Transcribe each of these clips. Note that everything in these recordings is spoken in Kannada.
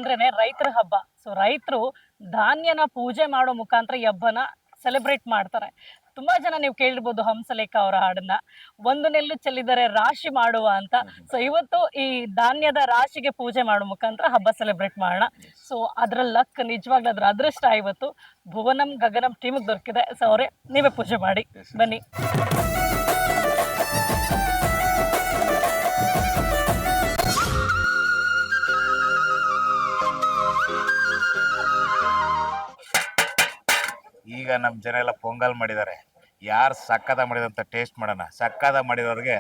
ಅಂದ್ರೇನೆ ರೈತರ ಹಬ್ಬ. ಸೊ ರೈತರು ಧಾನ್ಯನ ಪೂಜೆ ಮಾಡೋ ಮುಖಾಂತರ ಈ ಹಬ್ಬನ ಸೆಲೆಬ್ರೇಟ್ ಮಾಡ್ತಾರೆ. ತುಂಬಾ ಜನ ನೀವು ಕೇಳಿರ್ಬೋದು ಹಂಸಲೇಖ ಅವರ ಹಾಡನ್ನ, ಒಂದು ನೆಲ್ಲು ಚೆಲ್ಲಿದರೆ ರಾಶಿ ಮಾಡುವ ಅಂತ. ಸೊ ಇವತ್ತು ಈ ಧಾನ್ಯದ ರಾಶಿಗೆ ಪೂಜೆ ಮಾಡೋ ಮುಖಾಂತರ ಹಬ್ಬ ಸೆಲೆಬ್ರೇಟ್ ಮಾಡೋಣ. ಸೊ ಅದ್ರ ಲಕ್, ನಿಜವಾಗ್ಲೂ ಅದ್ರ ಅದೃಷ್ಟ ಇವತ್ತು ಭುವನಂ ಗಗನಂ ಟೀಮಿಗೆ ದೊರಕಿದೆ. ಸೊ ಅವರೇ ನೀವೇ ಪೂಜೆ ಮಾಡಿ ಬನ್ನಿ. ಈಗ ನಮ್ಮ ಜನ ಎಲ್ಲ ಪೊಂಗಲ್ ಮಾಡಿದ್ದಾರೆ. ಯಾರು ಸಕ್ಕದ ಮಾಡಿದಂತ ಟೇಸ್ಟ್ ಮಾಡೋಣ. ಸಕ್ಕದ ಮಾಡಿದವ್ರಿಗೆ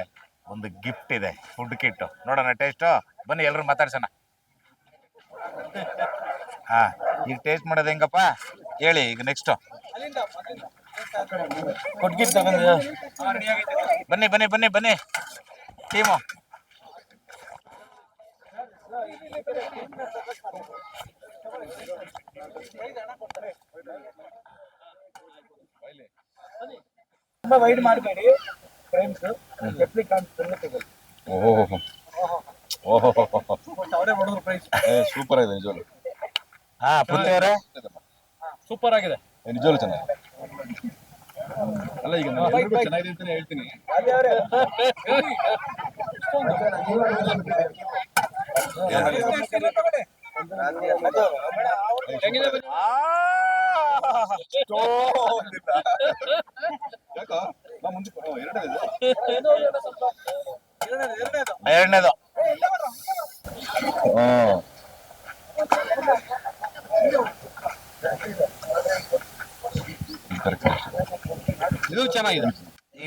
ಒಂದು ಗಿಫ್ಟ್ ಇದೆ, ಫುಡ್ ಕಿಟ್. ನೋಡೋಣ ಟೇಸ್ಟು, ಬನ್ನಿ ಎಲ್ಲರೂ ಮಾತಾಡ್ಸೋಣ. ಹಾ, ಈಗ ಟೇಸ್ಟ್ ಮಾಡೋದು ಹೆಂಗಪ್ಪ ಹೇಳಿ. ಈಗ ನೆಕ್ಸ್ಟು ಬನ್ನಿ ಬನ್ನಿ ಬನ್ನಿ ಬನ್ನಿ ಟೀಮು. ತುಂಬಾ ವೈಡ್ ಮಾಡಬೇಡಿ, ಫ್ರೇಮ್ಸ್ ಎಪ್ಲಿ ಕಾಣಿಸ್ತಾರೆ. ಓಹೋ ಅವರೇ ಹೊಡೆದ್ರು ಪ್ರೈಸ್. ಸೂಪರ್ ಆಗಿದೆ ನಿಜವಾಗ್ಲು. ಹಾ, ಪೃಥ್ವಿ ಅವರೇ ಸೂಪರ್ ಆಗಿದೆ ನಿಜವಾಗ್ಲು ಚೆನ್ನಾಗಿದೆ. ಅಲ್ಲ, ಈಗ ನಾನು ಚೆನ್ನಾಗಿದೆ ಅಂತಾನೆ ಹೇಳ್ತೀನಿ. ಎರಡನೇದು ಇದು ಚೆನ್ನಾಗಿದೆ.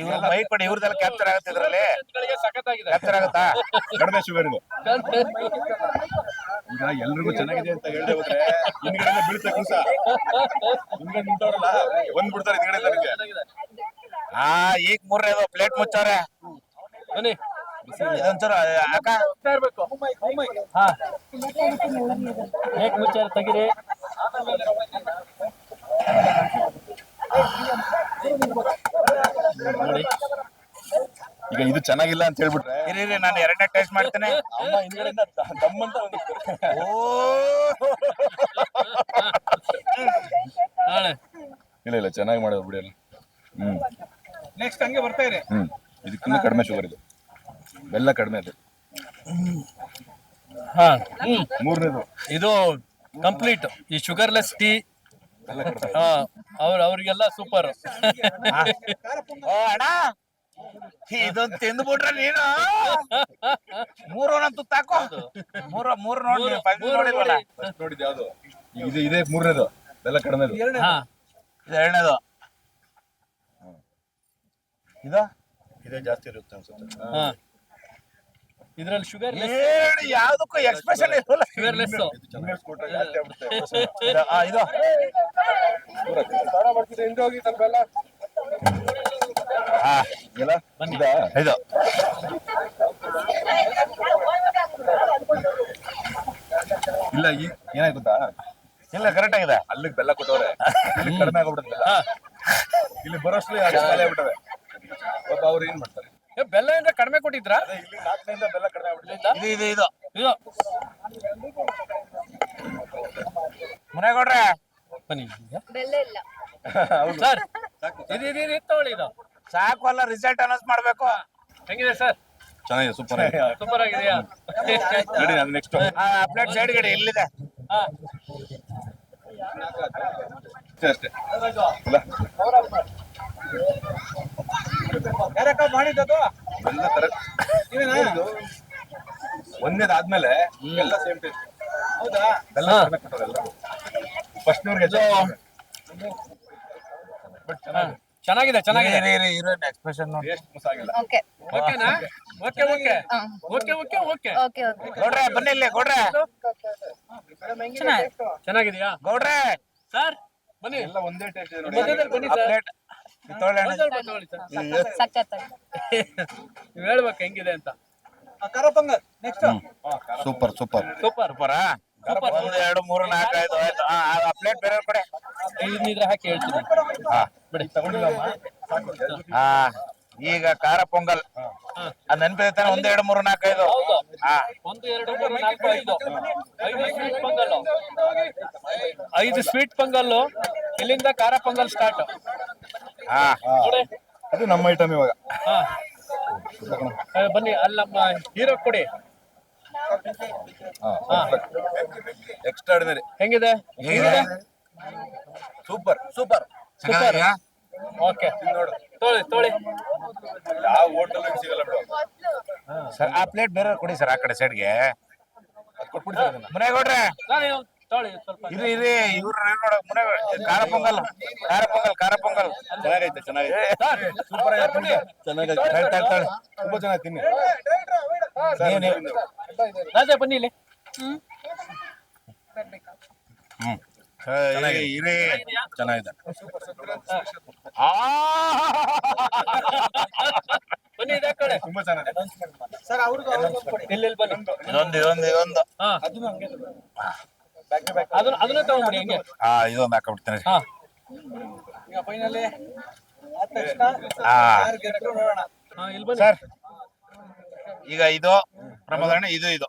ಇವ್ರ ಮೈ ಕೊಡಿ, ಇವ್ರದೆಲ್ಲ ಕ್ಯಾಪ್ಚರ್ ಆಗುತ್ತೆ ಇದ್ರಲ್ಲಿ. ಸಖತ್ತಾಗಿದೆ. ಕ್ಯಾಪ್ಚರ್ ಆಗುತ್ತಾ? ಕಡಿಮೆ ಶುಗರ್ ಇದು. ಈಗ ಎಲ್ರಿಗೂ ಚೆನ್ನಾಗಿದೆ ಅಂತ ಹೇಳ್ದೆ ಹೋದ್ರೆ ಹಿಂದ್ಗಡೆ ಬೀಳುತ್ತೆ ಕೂಸ. ಹಿಂದ್ಗಡೆ ನಿಂತವ್ರಲ್ಲ ಒಂದ್ ಬಿಡ್ತಾರೆ ಹಿಂದ್ಗಡೆ ನನಗೆ. ಹಾ, ಈಗ ಮೂರನೇದು ಪ್ಲೇಟ್ ಮುಚ್ಚವ್ರೆ. ಬನ್ನಿ ಇದೊಂಚೂರು ಅಕ್ಕ ಹಾ, ಹೇಗ್ ಮುಚ್ಚಾರ ತೆಗಿರಿ. ನೋಡಿ, ಈಗ ಇದು ಚೆನ್ನಾಗಿಲ್ಲ ಅಂತ ಹೇಳ್ಬಿಟ್ರೆ ಇರಿ, ನಾನು ಎರಡನೇ ಟೇಸ್ಟ್ ಮಾಡ್ತೇನೆ. ಅಮ್ಮ ಹಿಂದ್ಗಡೆಯಿಂದ ದಮ್ಮಂತ ಒಂದು ಇಲ್ಲ ಇಲ್ಲ ಚೆನ್ನಾಗಿ ಮಾಡೋದು ಬಿಡಿ. ನೆಕ್ಸ್ಟ್ ಹಂಗೆ ಬರ್ತಾ ಇದೆ. ಇದಕ್ಕಿಂತ ಕಡಿಮೆ ಶುಗರ್ ಇದು, ಬೆಲ್ಲ ಕಡಿಮೆ ಅದು. ಹಾ, ಮೂರನೇದು ಇದು ಕಂಪ್ಲೀಟ್ ಈ ಶುಗರ್ಲೆಸ್ ಟೀ. ಅವ್ರಿಗೆಲ್ಲ ಸೂಪರ್. ಓ ಅಣ್ಣ, ಇದೊಂದು ತಿಂದ್ಬಿಟ್ರೆ ನೀನು ಮೂರೊಂದು ತುತ್ತಾಕೋ. ಮೂರು ನೋಡಿ, ನೋಡಿಲ್ವಲ್ಲ. ನೋಡಿದ್ ಯಾವ್ದು ಇದು? ಇದೇ ಮೂರನೇದು, ಬೆಲ್ಲ ಕಡಿಮೆದು. ಹಾ, ಇದು ಎರಡನೇದು. ಇದೇ ಜಾಸ್ತಿ ಇರುತ್ತೆ ಅನ್ಸುತ್ತೆ. ಹಾ, ಇದ್ರಲ್ಲಿ ಶುಗರ್ ಯಾವ್ದಕ್ಕೂ ಎಕ್ಸ್ಪ್ರೆಷನ್ ಇರಲ್ಲ. ಶುಗರ್ಲೆಸ್. ಜಾಸ್ತಿ ಆಗ್ಬಿಡುತ್ತೆ. ಇದು ಇದು ಇಲ್ಲ, ಈಗ ಏನಾಯ್ತು ಗೊತ್ತಾ, ಇಲ್ಲ ಕರೆಕ್ಟ್ ಆಗಿದೆ. ಅಲ್ಲಿಗೆ ಬೆಲ್ಲ ಕೊಟ್ಟವ್ರೆ, ಇಲ್ಲಿ ಕಡಿಮೆ ಆಗ್ಬಿಡುತ್ತೆ ಬೆಲ್ಲ. ಇಲ್ಲಿ ಬರೋಷ್ಟು ಖಾಲಿ ಆಗ್ಬಿಟ್ಟವೆ. ಪಾಪ ಅವ್ರು ಏನ್ ಮಾಡ್ತಾರೆ, ಬೆಲ್ಲ ಅಂದ್ರೆ ಕಡಿಮೆ ಕೊಟ್ಟಿದ್ರಾ? ಅದೇ ಇಲ್ಲಿ 4ರಿಂದ ಬೆಲ್ಲ ಕಡಿಮೆ ಆಗ್ಬಿಟ್ಟಿದೆ. ಇದು ಇದು ಇದು ಮುನೇಗೌಡ್ರೆ ಬನ್ನಿ ಬೆಲ್ಲ ಇಲ್ಲ ಸರ್. ಇದು ತಗೊಳ್ಳಿ. ಇದು ಸಾಕು ಅಲ್ಲ, ರಿಸಲ್ಟ್ ಅನೌನ್ಸ್ ಮಾಡ್ಬೇಕು. ಹೆಂಗಿದೆ ಸರ್? ಚೆನ್ನಾಗಿದೆ, ಸೂಪರ್ ಆಗಿದೆ. ಸೂಪರ್ ಆಗಿದೆಯಾ? ನೋಡಿ, ಅದು ನೆಕ್ಸ್ಟ್ ಪ್ಲೇಟ್ ಸೈಡ್ ಗಡಿ ಎಲ್ಲಿದೆ? ಹಾ, ಅಷ್ಟೇ ಇಲ್ಲ ಯಾರಕ್ಕ ಮಾಡಿದ್ದು? ಬೆಲ್ಲ ಕರೆಕ್ಟ್. ಒಂದೇದಾದ್ಮೇಲೆ ಎಲ್ಲ ಸೇಮ್ ಟೇಸ್ಟ್. ಹೌದಾ? ಬೆಲ್ಲ ಕಡಿಮೆ ಕೊಟ್ಟವ್ರೆ ಎಲ್ಲರೂ. ಫಸ್ಟ್ ನವ್ರಿಗೆ ಬಟ್ ಚೆನ್ನಾಗಿದೆ, ಚೆನ್ನಾಗಿದೆ. ಎಕ್ಸ್ಪ್ರೆಷನ್ ನೋಡಿ. ಟೇಸ್ಟ್ ಮೋಸ ಆಗಿಲ್ಲ. ಓಕೆ ಓಕೆನಾ? Okay okay okay okay okay okay okay ಗೌಡ್ರೆ ಬನ್ನಿ ಇಲ್ಲಿ. ಗೌಡ್ರೆ ಚೆನ್ನಾಗಿದೆಯಾ ಗೌಡ್ರೆ ಸರ್? ಬನ್ನಿ, ಎಲ್ಲ ಒಂದೇ ಟೇಸ್ಟ್ ಇದೆ ನೋಡಿ. ಮಧ್ಯದಲ್ಲಿ ಬನ್ನಿ ಸರ್. ಪ್ಲೇಟ್ ಒಂದ್ ಸ್ವಲ್ಪ ತಗೊಳ್ಳಿ ಸರ್. ಸಖತ್ತಾಗಿ ನೀವ್ ಹೇಳ್ಬೇಕು ಹೆಂಗಿದೆ ಅಂತ. ಸೂಪರ್ ಸೂಪರ್ ಸೂಪರ್ ಸೂಪರಾ? ಒಂದು ಎರಡು ಮೂರು ನಾಲ್ಕು ಐದು ಆಯ್ತು. ಆ ಪ್ಲೇಟ್ ಬೇರೆ ಕಡೆ ಇದ್ರ ಹಾಕಿ ಹೇಳ್ತೀನಿ. ಹಾ ಬಿಡಿ. ತಗೊಂಡಿಲ್ಲ ಹಾ ಈಗ ಖಾರ ಪೊಂಗಲ್ ಅದ್ ನೆನಪಿದೆ ತಾನೆ? 1 2 3 4 5. ಹೌದು. ಹಾ 1 2 3 4 5 ಸ್ವೀಟ್ ಪೊಂಗಲ್, 5 ಸ್ವೀಟ್ ಪೊಂಗಲ್. ಇಲ್ಲಿಂದ ಖಾರ ಪೊಂಗಲ್ ಸ್ಟಾರ್ಟ್. ಹಾ ಇದು ನಮ್ಮ ಐಟಮ್ ಇವಾಗ. ಬನ್ನಿ, ಅಲ್ಲಿ ನಮ್ಮ ಹೀರೋ ಕೊಡಿ. ಎಕ್ಸ್ಟ್ರಾರ್ಡಿನರಿ. ಹೆಂಗಿದೆ? ಹೇಗಿದೆ? Super super. ಚೆನ್ನಾಗಿದ್ಯಾ? ಓಕೆ, ತೊಳಿ ತೊಳಿ. ಯಾವ ಹೋಟೆಲ್ ಸಿಗಲ್ಲ ಬಿಡು. ಸರ್ ಆ ಪ್ಲೇಟ್ ಬೇರೆ ಕೊಡಿ ಸರ್, ಆ ಕಡೆ ಸೈಡ್ಗೆ. ಅದ್ ಕೊಟ್ಬಿಡಿ ಸರ್ ಅದನ್ನ. ಮುನೇಗೌಡ್ರೆ ತೊಳಿ ಸ್ವಲ್ಪ. ಇರಿ ಇರಿ, ಇವ್ರು ನೋಡ ಮುನೇಗೌಡ. ಖಾರ ಪೊಂಗಲ್, ಖಾರ ಪೊಂಗಲ್, ಖಾರ ಪೊಂಗಲ್. ಚೆನ್ನಾಗೈತೆ ಚೆನ್ನಾಗೈತೆ. ಸೂಪರ್ ಆಗೈತೆ. ಚೆನ್ನಾಗೈತೆ. ತಗೊಳ್ಳಿ, ತಗೊಳ್ಳಿ. ತುಂಬಾ ಚೆನ್ನಾಗಿ ತಿನ್ನಿ. ನೀವು ರಾಜಾ ಬನ್ನಿ ಇಲ್ಲಿ. ಇರಿ. ಚೆನ್ನಾಗಿದೆ. ಆ ಬನ್ನಿ ಇದೇ ಕಡೆ. ತುಂಬಾ ಚೆನ್ನಾಗಿದೆ. ಇಲ್ಲಿ ಬನ್ನಿ. ಇದೊಂದು ಹಾ, ಅದನ್ನ ತಗೊಂಡ್ಬಿಡಿ ಹಿಂಗೆ. ಇದೊಂದು ಹಾಕೊಂಡ್ಬಿಡ್ತೇನೆ. ಹಾ, ಹಾ, ಇಲ್ಲಿ ಬನ್ನಿ. ಸರ್ ಈಗ ಇದು ಪ್ರಮೋದಣ್ಣ, ಇದು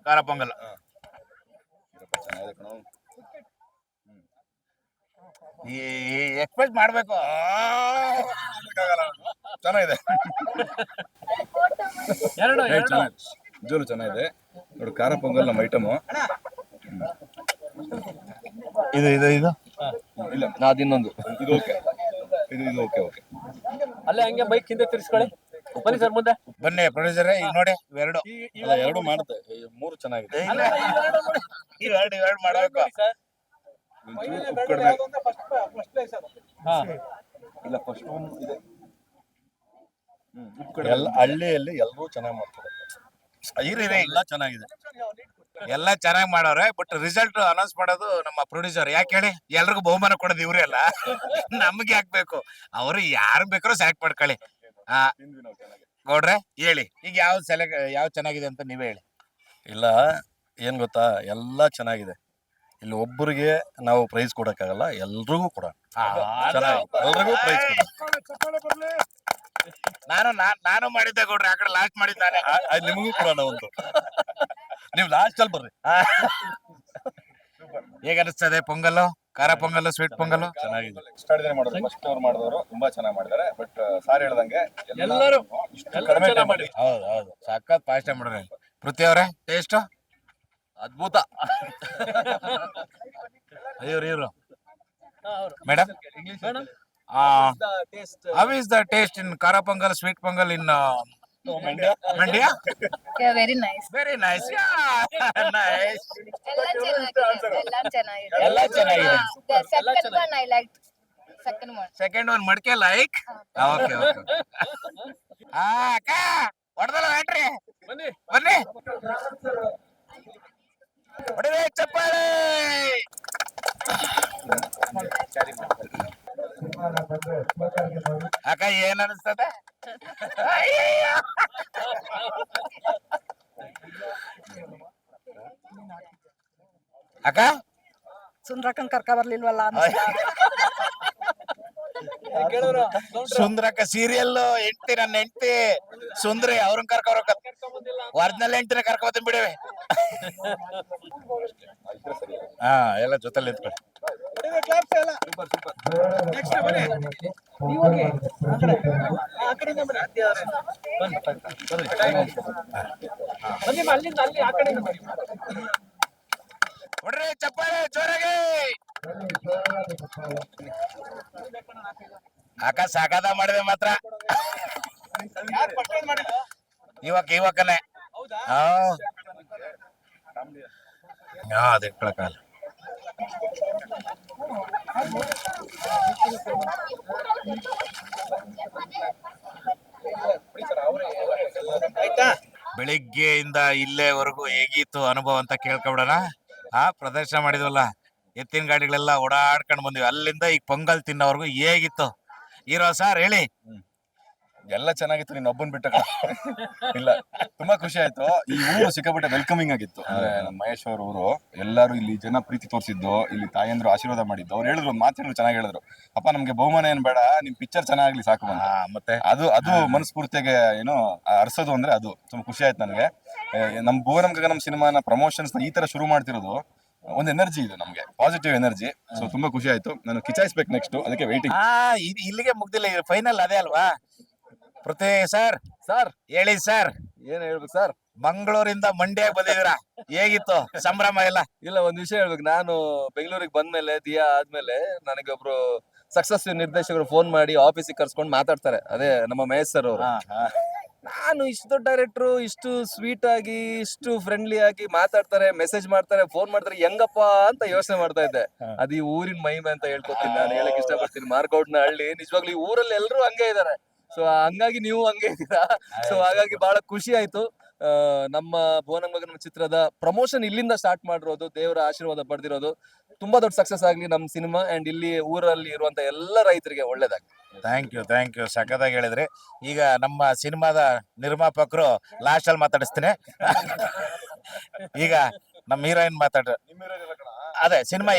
ಖಾರ ಪೊಂಗಲ್. ಚೆನ್ನಾಗಿದೆ ಕಣೋ. ಈ ಎಕ್ಸ್ಪೆಕ್ಟ್ ಮಾಡ್ಬೇಕು. ಚೆನ್ನಾಗಿದೆ. ಎರಡು ಚೆನ್ನಾಗಿದೆ. ನಿಜವಾಗ್ಲೂ ಚೆನ್ನಾಗಿದೆ. ನೋಡಿ ಖಾರ ಪೊಂಗಲ್ ನಮ್ಮ ಐಟಮು. ಇದು ಇಲ್ಲ ಅದಿನ್ನೊಂದು. ಇದು ಓಕೆ. ಇದು ಓಕೆ ಓಕೆ. ಅಲ್ಲೇ ಹಂಗೆ ಬೈಕ್ ಹಿಂದೆ ತಿರ್ಸ್ಕೊಳ್ಳಿ. ಬನ್ನಿ ಸರ್ ಮುಂದೆ. ಬನ್ನಿ ಪ್ರೊಡ್ಯೂಸರ್, ಈಗ ನೋಡಿ ಇವೆರಡು. ಎರಡು ಮಾಡುತ್ತೆ. 3 ಚೆನ್ನಾಗಿದೆ. ಇವೆರಡು ಮಾಡ್ಬೇಕು. ಒಂಚೂರು ಉಪ್ಪು ಕಡಿಮೆ. ಹಾ, ಇಲ್ಲ ಫಸ್ಟ್ ಒನ್ ಇದೆ. ಉಪ್ಪು ಕಡಿಮೆ. ಹಳ್ಳಿಯಲ್ಲಿ ಎಲ್ಲರೂ ಚೆನ್ನಾಗಿ ಮಾಡ್ತಾರೆ. ಇರಿ ಎಲ್ಲ ಚೆನ್ನಾಗಿದೆ. ಎಲ್ಲ ಚೆನ್ನಾಗಿ ಮಾಡವ್ರೆ, ಬಟ್ ರಿಸಲ್ಟ್ ಅನೌನ್ಸ್ ಮಾಡೋದು ನಮ್ಮ ಪ್ರೊಡ್ಯೂಸರ್. ಯಾಕೆ ಹೇಳಿ? ಎಲ್ರಿಗೂ ಬಹುಮಾನ ಕೊಡೋದು ಇವ್ರೆ ಅಲ್ಲ, ನಮ್ಗೆ ಹಾಕ್ಬೇಕು. ಅವ್ರು ಯಾರು ಬೇಕಾದ್ರೂ ಸೆಲೆಕ್ಟ್ ಮಾಡ್ಕೊಳ್ಳಿ. ತಿಂದ್ವಿ ನಾವು ಚೆನ್ನಾಗಿ. ಗೌಡ್ರೆ ಹೇಳಿ, ಈಗ ಯಾವ ಚೆನ್ನಾಗಿದೆ ಅಂತ ನೀವೇ ಹೇಳಿ. ಇಲ್ಲ, ಏನ್ ಗೊತ್ತಾ, ಎಲ್ಲ ಚೆನ್ನಾಗಿದೆ. ಇಲ್ಲಿ ಒಬ್ಬರಿಗೆ ನಾವು ಪ್ರೈಸ್ ಕೊಡಕ್ಕಾಗಲ್ಲ, ಎಲ್ರಿಗೂ ಕೊಡ ಎಲ್ರಿಗೂ ಪ್ರೈಸ್ ಕೊಡ. ನಾನು ಮಾಡಿದ್ದೆ ಗೌಡ್ರೆ, ಆ ಕಡೆ ಲಾಸ್ಟ್ ಮಾಡಿದ್ದಾನೆ. ನಿಮಗೂ ಕೊಡೋಣ ಒಂದು. ನೀವು ಲಾಸ್ಟ್ ಅಲ್ಲಿ ಬರ್ರಿ. ಹೇಗ ಅನಿಸ್ತದೆ ಪೊಂಗಲ್? ಖಾರ ಪೊಂಗಲ್, ಸ್ವೀಟ್ ಪೊಂಗಲ್ ಚೆನ್ನಾಗಿದೆ. ಎಕ್ಸ್ಟ್ರಾರ್ಡಿನರಿ ಮಾಡಿದ್ರು. ಫಸ್ಟ್ ಅವ್ರು ಮಾಡಿದವರು ತುಂಬಾ ಚೆನ್ನಾಗಿ ಮಾಡಿದ್ದಾರೆ. ಬಟ್ ಸಾರ್ ಹೇಳ್ದಂಗೆ ಎಲ್ಲರೂ ಕಡಿಮೆ ಚೆನ್ನಾಗಿ ಮಾಡಿ. ಹೌದು ಸಖತ್ ಫಾಸ್ಟ್ ಮಾಡ್ರಿ. ಪೃಥ್ವಿ ಅವರೇ ಟೇಸ್ಟ್ ಅದ್ಭುತ. ಇವ್ರು ಹಾ, ಅವ್ರು. Madam, madam, how is the taste in ಖಾರ pongal, sweet pongal in Mandya? Yeah, very nice. Very nice. Yeah, nice. ಎಲ್ಲ ಚೆನ್ನಾಗಿದೆ. The ಎಲ್ಲ second ಚೆನ್ನಾಗಿದೆ. one I liked. Second one. Second one ಮಡ್ಕೆ ಲೈಕ್. Okay. ಅಕ್ಕ ಹೊಡೆದಲ್ಲ ಬ್ಯಾಟ್ರಿ. ಬನ್ನಿ. ಬನ್ನಿ ಹೊಡಿವೆ ಚಪ್ಪಾಳೆ. ಅಕ್ಕ ಏನ್ ಅನಿಸ್ತದೆ? ಅಕ್ಕ ಸುಂದ್ರಕ್ಕನ್ ಕರ್ಕ ಬರ್ಲಿಲ್ವಲ್ಲ ಕೇಳೋರು ಸುಂದ್ರಕ್ಕ ಸೀರಿಯಲ್ ಹೆಂಡತಿ, ನನ್ನ ಹೆಂಡತಿ ಸುಂದ್ರಿ, ಅವ್ರನ್ನ ಕರ್ಕೊರಕ ಒರಿಜಿನಲ್ ಹೆಂಡತಿನ ಕರ್ಕೊತೀನಿ ಬಿಡಿವೆ. ಹಾ, ಎಲ್ಲ ಜೊತೆಲಿ ಇದ್ಕೊಳ್ಳಿ. ಬನ್ನಿ, ಅಲ್ಲಿಂದ ಅಲ್ಲಿ ಆ ಕಡೆಯಿಂದ ಬನ್ನಿ. ಹೊಡ್ರಿ ಚಪ್ಪಾಳೆ ಜೋರಾಗಿ. ಅಕ್ಕ ಸಾಕಾದ ಮಾಡಿದೆ ಮಾತ್ರ. ಇವಕ್ಕನೆ ಅದ್ ಇಟ್ಕೊಳಕಲ್ಲ. ಬೆಳಿಗ್ಗೆಯಿಂದ ಇಲ್ಲೇವರೆಗೂ ಹೇಗಿತ್ತು ಅನುಭವ ಅಂತ ಕೇಳ್ಕೊಬಿಡೋಣ. ಪ್ರದರ್ಶನ ಮಾಡಿದ್ವಲ್ಲ, ಎತ್ತಿನ ಗಾಡಿಗಳೆಲ್ಲ ಓಡಾಡ್ಕೊಂಡು ಬಂದ್ವಿ. ಅಲ್ಲಿಂದ ಈಗ ಪೊಂಗಲ್ ತಿನ್ನೋವರೆಗೂ ಹೇಗಿತ್ತು? ಹೀರೋ ಸರ್ ಹೇಳಿ. ಎಲ್ಲ ಚೆನ್ನಾಗಿತ್ತು, ನೀನ್ ಒಬ್ಬನ್ ಬಿಟ್ಟ ಇಲ್ಲ. ತುಂಬಾ ಖುಷಿ ಆಯ್ತು. ಈ ಊರು ಸಿಕ್ಕಾಪಟ್ಟೆ ವೆಲ್ಕಮಿಂಗ್ ಆಗಿತ್ತು. ಅಂದ್ರೆ ನಮ್ಮ ಮಹೇಶ್ ಅವ್ರ ಊರು, ಎಲ್ಲಾರು ಇಲ್ಲಿ ಜನ ಪ್ರೀತಿ ತೋರಿಸಿದ್ದು, ಇಲ್ಲಿ ತಾಯಂದ್ರು ಆಶೀರ್ವಾದ ಮಾಡಿದ್ದು. ಅವ್ರು ಹೇಳಿದ್ರು, ಮಾತುಗಳು ಚೆನ್ನಾಗಿ ಹೇಳಿದ್ರು. ಅಪ್ಪ ನಮ್ಗೆ ಬಹುಮಾನ ಏನ್ ಬೇಡ, ನಿಮ್ ಪಿಕ್ಚರ್ ಚೆನ್ನಾಗ್ಲಿ ಸಾಕು ಅಂತ. ಮತ್ತೆ ಅದು ಮನಸ್ಫೂರ್ತಿಯಾಗಿ ಏನೋ ಅರ್ಸೋದು ಅಂದ್ರೆ ಅದು ತುಂಬಾ ಖುಷಿ ಆಯ್ತು ನನಗೆ. ನಮ್ ಭುವನಂ ಗಗನಂ ಸಿನಿಮಾನ ಪ್ರಮೋಷನ್ಸ್ ಈ ತರ ಶುರು ಮಾಡ್ತಿರೋದು ಒಂದು ಎನರ್ಜಿ ಇದು, ನಮ್ಗೆ ಪಾಸಿಟಿವ್ ಎನರ್ಜಿ. ಸೊ ತುಂಬಾ ಖುಷಿ ಆಯ್ತು. ನಾನು ಕಿಚಾಯಿಸ್ಬೇಕು ನೆಕ್ಸ್ಟ್, ಅದಕ್ಕೆ ವೇಟಿಂಗ್. ಇಲ್ಲಿಗೆ ಮುಗ್ದಿಲ್ಲ, ಫೈನಲ್ ಅದೇ ಅಲ್ವಾ? ಪೃಥ್ವಿ ಸರ್ ಹೇಳಿ ಸರ್. ಏನ್ ಹೇಳ್ಬೇಕು ಸರ್? ಮಂಗಳೂರಿಂದ ಮಂಡ್ಯಕ್ಕೆ ಬಂದಿದ್ದೀರಾ, ಹೇಗಿತ್ತು ಸಂಭ್ರಮ ಎಲ್ಲ? ಇಲ್ಲ, ಒಂದ್ ವಿಷಯ ಹೇಳ್ಬೇಕು. ನಾನು ಬೆಂಗಳೂರಿಗೆ ಬಂದ್ಮೇಲೆ ದಿಯಾ ಆದ್ಮೇಲೆ ನನಗೆ ಒಬ್ರು ಸಕ್ಸಸ್ ನಿರ್ದೇಶಕರು ಫೋನ್ ಮಾಡಿ ಆಫೀಸಿಗೆ ಕರ್ಸ್ಕೊಂಡು ಮಾತಾಡ್ತಾರೆ. ಅದೇ ನಮ್ಮ ಮಹೇಶ್ ಸರ್ ಅವರು. ನಾನು ಇಷ್ಟು ದೊಡ್ಡ ಡೈರೆಕ್ಟ್ರು, ಇಷ್ಟು ಸ್ವೀಟ್ ಆಗಿ, ಇಷ್ಟು ಫ್ರೆಂಡ್ಲಿ ಆಗಿ ಮಾತಾಡ್ತಾರೆ, ಮೆಸೇಜ್ ಮಾಡ್ತಾರೆ, ಫೋನ್ ಮಾಡ್ತಾರೆ, ಹೆಂಗಪ್ಪ ಅಂತ ಯೋಚನೆ ಮಾಡ್ತಾ ಇದ್ದೆ. ಅದು ಈ ಊರಿನ ಮಹಿಮೆ ಅಂತ ಹೇಳ್ಕೊತೀನಿ. ನಾನು ಹೇಳಕ್ ಇಷ್ಟಪಡ್ತೀನಿ, ಮಾರ್ಗೌಡ್ನ ಹಳ್ಳಿ ನಿಜವಾಗ್ಲೂ ಈ ಊರಲ್ಲಿ ಎಲ್ಲರೂ ಹಂಗೆ ಇದಾರೆ. ಸೊ ಹಂಗಾಗಿ ನೀವು ಹಂಗೆ ಇದ್ದೀರಾ. ಸೊ ಹಾಗಾಗಿ ಬಹಳ ಖುಷಿ ಆಯ್ತು. ನಮ್ಮ ಭುವನಂ ಗಗನಂ ಚಿತ್ರದ ಪ್ರಮೋಷನ್ ಇಲ್ಲಿಂದ ಸ್ಟಾರ್ಟ್ ಮಾಡಿರೋದು, ದೇವರ ಆಶೀರ್ವಾದ ಪಡೆದಿರೋದು. ತುಂಬಾ ದೊಡ್ಡ ಸಕ್ಸಸ್ ಆಗ್ಲಿ ನಮ್ಮ ಸಿನಿಮಾ, ಅಂಡ್ ಇಲ್ಲಿ ಊರಲ್ಲಿ ಇರುವಂತ ಎಲ್ಲ ರೈತರಿಗೆ ಒಳ್ಳೇದಾಗ್ಲಿ. ಥ್ಯಾಂಕ್ ಯು ಸಖತ್ತಾಗಿ ಹೇಳಿದ್ರಿ. ಈಗ ನಮ್ಮ ಸಿನಿಮಾದ ನಿರ್ಮಾಪಕರು ಲಾಸ್ಟ್ ಅಲ್ಲಿ ಮಾತಾಡಿಸ್ತೀನಿ. ಈಗ ನಮ್ಮ ಹೀರೋಯಿನ್ ಅದೇ ಸಿನಿಮಾ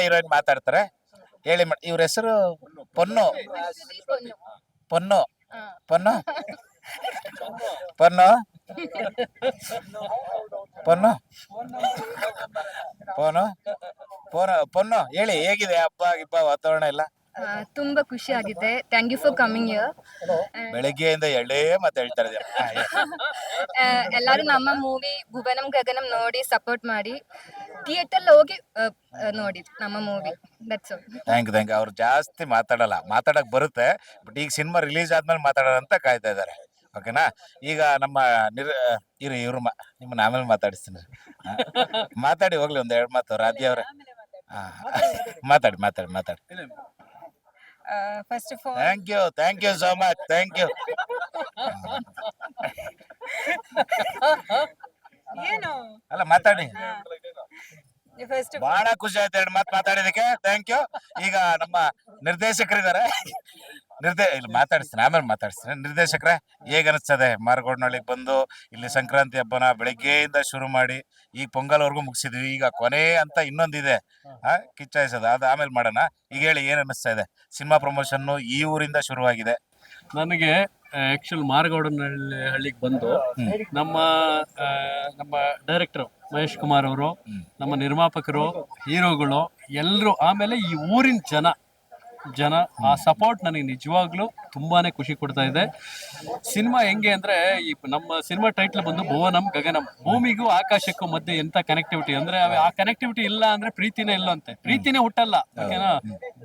ಹೀರೋಯಿನ್ ಮಾತಾಡ್ತಾರೆ. ಹೇಳಿ ಇವ್ರ ಹೆಸರು ಪೊನ್ನು ಪೊನ್ನು ಪೊನ್ನು ಪೊನ್ನು ಪೊನ್ನು ಪೊನ್ನು ಪೊನ್ನು ಹೇಳಿ, ಹೇಗಿದೆ ಹಬ್ಬ ವಾತಾವರಣ ಎಲ್ಲ? ತುಂಬಾ ಖುಷಿ ಆಗಿದೆ. Thank you for coming here. ಬೆಳಗ್ಗೆಯಿಂದ ಎಳ್ಳೇ ಮತ್ತೆ ಹೇಳ್ತಾ ಇದ್ದಾರೆ. ಎಲ್ಲರೂ ನಮ್ಮ ಮೂವಿ ಭುವನಂ ಗಗನಂ ನೋಡಿ ಸಪೋರ್ಟ್ ಮಾಡಿ, ಥಿಯೇಟರ್ ಹೋಗಿ ನೋಡಿ ನಮ್ಮ movie. That's all. Thank you. ಅವ್ರು ಜಾಸ್ತಿ ಮಾತಾಡಕ್ ಬರುತ್ತೆ, ಬಟ್ ಈಗ ಸಿನಿಮಾ ರಿಲೀಸ್ ಆದ್ಮೇಲೆ ಮಾತಾಡೋದಂತ ಕಾಯ್ತಾ ಇದ್ದಾರೆ. ಓಕೆನಾ? ಈಗ ನಮ್ಮ ಇವ್ರು ನಿಮ್ಮನ್ನ ಆಮೇಲೆ ಮಾತಾಡಿಸ್ತೀನಿ. ಮಾತಾಡಿ ಹೋಗ್ಲಿ ಒಂದ್ 2 ಮಾತು. ರಾಧ್ಯ ಅವ್ರೆ ಮಾತಾಡಿ. First of all thank you so much. Thank you. ಅಲ್ಲ ಮಾತಾಡಿ. ಬಹಳ ಖುಷಿ ಆಯ್ತು 2 ಮಾತು ಮಾತಾಡಿದಕ್ಕೆ. Thank you. ಈಗ ನಮ್ಮ ನಿರ್ದೇಶಕರಿದ್ದಾರೆ, ಇಲ್ಲಿ ಆಮೇಲೆ ಮಾತಾಡಿಸ್ತೀನಿ. ನಿರ್ದೇಶಕರೇ, ಹೇಗ ಅನಿಸ್ತದೆ ಮಾರ್ಗೋಡ್ನಳ್ಳಿಗೆ ಬಂದು ಇಲ್ಲಿ ಸಂಕ್ರಾಂತಿ ಹಬ್ಬನ ಬೆಳಗ್ಗೆಯಿಂದ ಶುರು ಮಾಡಿ ಈಗ ಪೊಂಗಲ್ವರೆಗೂ ಮುಗಿಸಿದ್ವಿ. ಈಗ ಕೊನೆ ಅಂತ ಇನ್ನೊಂದಿದೆ, ಕಿಚ್ಚಾಯಿಸೋದು, ಅದು ಆಮೇಲೆ ಮಾಡೋಣ. ಈಗ ಹೇಳಿ, ಏನ್ ಅನಿಸ್ತಾ ಇದೆ? ಸಿನಿಮಾ ಪ್ರಮೋಷನ್ ಈ ಊರಿಂದ ಶುರುವಾಗಿದೆ. ನನಗೆ ಆಕ್ಚುಲ್ ಹಳ್ಳಿಗೆ ಬಂದು ನಮ್ಮ ಡೈರೆಕ್ಟರ್ ಮಹೇಶ್ ಕುಮಾರ್ ಅವರು, ನಮ್ಮ ನಿರ್ಮಾಪಕರು, ಹೀರೋಗಳು ಎಲ್ಲರೂ, ಆಮೇಲೆ ಈ ಊರಿನ ಜನ ಆ ಸಪೋರ್ಟ್ ನನಗೆ ನಿಜವಾಗ್ಲೂ ತುಂಬಾನೇ ಖುಷಿ ಕೊಡ್ತಾ ಇದೆ. ಸಿನಿಮಾ ಹೆಂಗೆ ಅಂದ್ರೆ, ಈ ನಮ್ಮ ಸಿನಿಮಾ ಟೈಟ್ಲ್ ಬಂದು ಭುವನಂ ಗಗನಂ, ಭೂಮಿಗೂ ಆಕಾಶಕ್ಕೂ ಮಧ್ಯೆ ಎಂತ ಕನೆಕ್ಟಿವಿಟಿ ಅಂದ್ರೆ, ಆ ಕನೆಕ್ಟಿವಿಟಿ ಇಲ್ಲ ಅಂದ್ರೆ ಪ್ರೀತಿನೇ ಇಲ್ಲ ಅಂತೆ. ಪ್ರೀತಿನೇ ಹುಟ್ಟಲ್ಲ. ಓಕೆನಾ?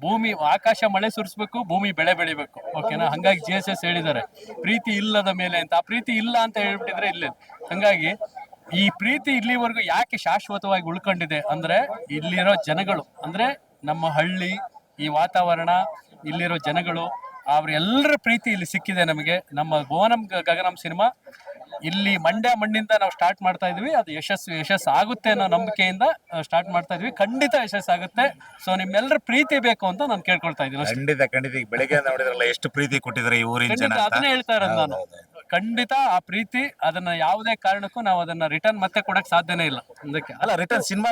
ಭೂಮಿ ಆಕಾಶ ಮಳೆ ಸುರಿಸ್ಬೇಕು, ಭೂಮಿ ಬೆಳೆ ಬೆಳಿಬೇಕು. ಓಕೆನಾ? ಹಂಗಾಗಿ GSS ಹೇಳಿದ್ದಾರೆ, ಪ್ರೀತಿ ಇಲ್ಲದ ಮೇಲೆ ಅಂತ. ಆ ಪ್ರೀತಿ ಇಲ್ಲ ಅಂತ ಹೇಳ್ಬಿಟ್ಟಿದ್ರೆ ಇಲ್ಲೇ. ಹಂಗಾಗಿ ಈ ಪ್ರೀತಿ ಇಲ್ಲಿವರೆಗೂ ಯಾಕೆ ಶಾಶ್ವತವಾಗಿ ಉಳ್ಕೊಂಡಿದೆ ಅಂದ್ರೆ, ಇಲ್ಲಿರೋ ಜನಗಳು, ಅಂದ್ರೆ ನಮ್ಮ ಹಳ್ಳಿ, ಈ ವಾತಾವರಣ, ಇಲ್ಲಿರೋ ಜನಗಳು, ಅವ್ರೆಲ್ಲರ ಪ್ರೀತಿ ಇಲ್ಲಿ ಸಿಕ್ಕಿದೆ ನಮಗೆ. ನಮ್ಮ ಭುವನಂ ಗಗನಂ ಸಿನಿಮಾ ಇಲ್ಲಿ ಮಂಡ್ಯ ಮಣ್ಣಿಂದ ನಾವು ಸ್ಟಾರ್ಟ್ ಮಾಡ್ತಾ ಇದೀವಿ. ಅದು ಯಶಸ್ಸು ಆಗುತ್ತೆ ಅನ್ನೋ ನಂಬಿಕೆಯಿಂದ ಸ್ಟಾರ್ಟ್ ಮಾಡ್ತಾ ಇದೀವಿ. ಖಂಡಿತ ಯಶಸ್ಸಾಗುತ್ತೆ. ಸೊ ನಿಮ್ಮೆಲ್ಲರ ಪ್ರೀತಿ ಬೇಕು ಅಂತ ನಾನು ಕೇಳ್ಕೊಳ್ತಾ ಇದ್ದೀನಿ. ಖಂಡಿತ. ಬೆಳಗ್ಗೆ ನೋಡಿದ್ರಲ್ಲ ಎಷ್ಟು ಪ್ರೀತಿ ಕೊಟ್ಟಿದ್ದಾರೆ ಈ ಊರಿನ ಜನ. ಅದನ್ನೇ ಹೇಳ್ತಾ ಇರೋದು ನಾನು. ಖಂಡಿತ ಆ ಪ್ರೀತಿ, ಅದನ್ನ ಯಾವುದೇ ಕಾರಣಕ್ಕೂ ನಾವು ಅದನ್ನ ರಿಟರ್ನ್ ಮತ್ತೆ ಕೊಡಕ್ ಸಾಧ್ಯನೇ ಇಲ್ಲ. ಅದಕ್ಕೆ ಅಲ್ಲ, ರಿಟರ್ನ್ ಸಿನಿಮಾ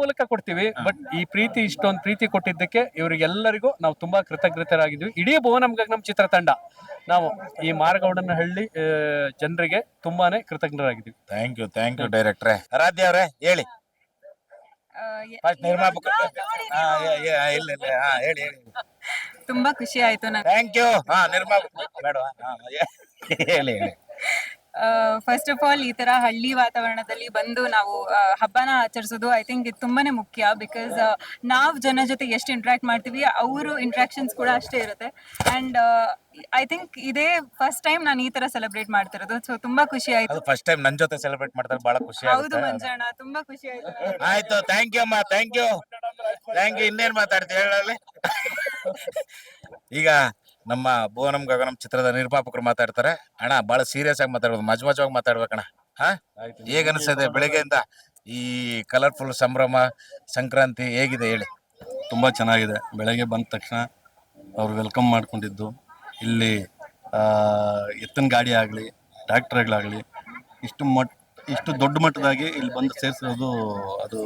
ಮೂಲಕ ಕೊಡ್ತೀವಿ. ಬಟ್ ಈ ಪ್ರೀತಿ, ಇಷ್ಟೊಂದು ಪ್ರೀತಿ ಕೊಟ್ಟಿದ್ದಕ್ಕೆ ಇವರಿಗೆಲ್ಲರಿಗೂ ನಾವು ತುಂಬಾ ಕೃತಜ್ಞರಾಗಿದ್ವಿ. ಇಡೀ ಭುವನಂ ಗಗನಂ ಚಿತ್ರತಂಡ, ನಾವು ಈ ಮಾರಗೌಡನ ಹಳ್ಳಿ ಜನರಿಗೆ ತುಂಬಾನೇ ಕೃತಜ್ಞರಾಗಿದ್ದೀವಿ. Thank you ಡೈರೆಕ್ಟ್ರೆ. ರಾಧ್ಯ ಅವರೇ ಹೇಳಿ, ನಿರ್ಮಾಪಕ. ಹೇಳಿ. ತುಂಬಾ ಖುಷಿ ಆಯ್ತು. Thank you. ನಿರ್ಮಾಪಕ ಬೇಡವಾ? ಹೇಳಿ. ಫಸ್ಟ್ ಆಫ್ ಆಲ್, ಈ ತರ ಹಳ್ಳಿ ವಾತಾವರಣದಲ್ಲಿ ಬಂದು ನಾವು ಹಬ್ಬನ ಆಚರಿಸೋದು ಐ ಥಿಂಕ್ ಇದು ತುಂಬಾನೇ ಮುಖ್ಯ. ಬಿಕಾಸ್ ನಾವು ಜನ ಜೊತೆ ಎಷ್ಟು ಇಂಟ್ರಾಕ್ಟ್ ಮಾಡ್ತೀವಿ, ಅವರು ಇಂಟ್ರಾಕ್ಷನ್ಸ್ ಕೂಡ ಅಷ್ಟೇ ಇರುತ್ತೆ. ಅಂಡ್ ಐ ಥಿಂಕ್ ಇದೇ ಫಸ್ಟ್ ಟೈಮ್ ನಾನು ಈ ತರ ಸೆಲೆಬ್ರೇಟ್ ಮಾಡ್ತಿರೋದು. ಸೊ ತುಂಬಾ ಖುಷಿ ಆಯ್ತು. ಫಸ್ಟ್ ಟೈಮ್ ನನ್ನ ಜೊತೆ ಸೆಲೆಬ್ರೇಟ್ ಮಾಡ್ತಾರೆ, ಬಹಳ ಖುಷಿ ಆಯ್ತು. ಹೌದು ಮಂಜಣ್ಣ, ತುಂಬಾ ಖುಷಿ ಆಯ್ತು. ಆಯ್ತು, ಥ್ಯಾಂಕ್ ಯು ಅಮ್ಮ. Thank you. ಇನ್ನೇನ್ ಮಾತಾಡ್ತೀವಿ ಹೇಳಿ. ಈಗ ನಮ್ಮ ಭುವನಂ ಗಗನಂ ಚಿತ್ರದ ನಿರ್ಮಾಪಕರು ಮಾತಾಡ್ತಾರೆ. ಅಣ್ಣ, ಬಹಳ ಸೀರಿಯಸ್ ಆಗಿ ಮಾತಾಡ್ಬೋದು, ಮಜವಾಗಿ ಮಾತಾಡ್ಬೇಕಣ್ಣ. ಹೇಗ ಅನಿಸ್ತದೆ ಬೆಳಗ್ಗೆಯಿಂದ ಈ ಕಲರ್ಫುಲ್ ಸಂಭ್ರಮ ಸಂಕ್ರಾಂತಿ ಹೇಗಿದೆ ಹೇಳಿ? ತುಂಬಾ ಚೆನ್ನಾಗಿದೆ. ಬೆಳಗ್ಗೆ ಬಂದ ತಕ್ಷಣ ಅವ್ರು ವೆಲ್ಕಮ್ ಮಾಡ್ಕೊಂಡಿದ್ದು, ಇಲ್ಲಿ ಎತ್ತಿನ ಗಾಡಿ ಆಗಲಿ ಟ್ರ್ಯಾಕ್ಟರ್ಗಳಾಗಲಿ ಇಷ್ಟು ದೊಡ್ಡ ಮಟ್ಟದಾಗಿ ಇಲ್ಲಿ ಬಂದು ಸೇರಿಸಿರೋದು ಅದು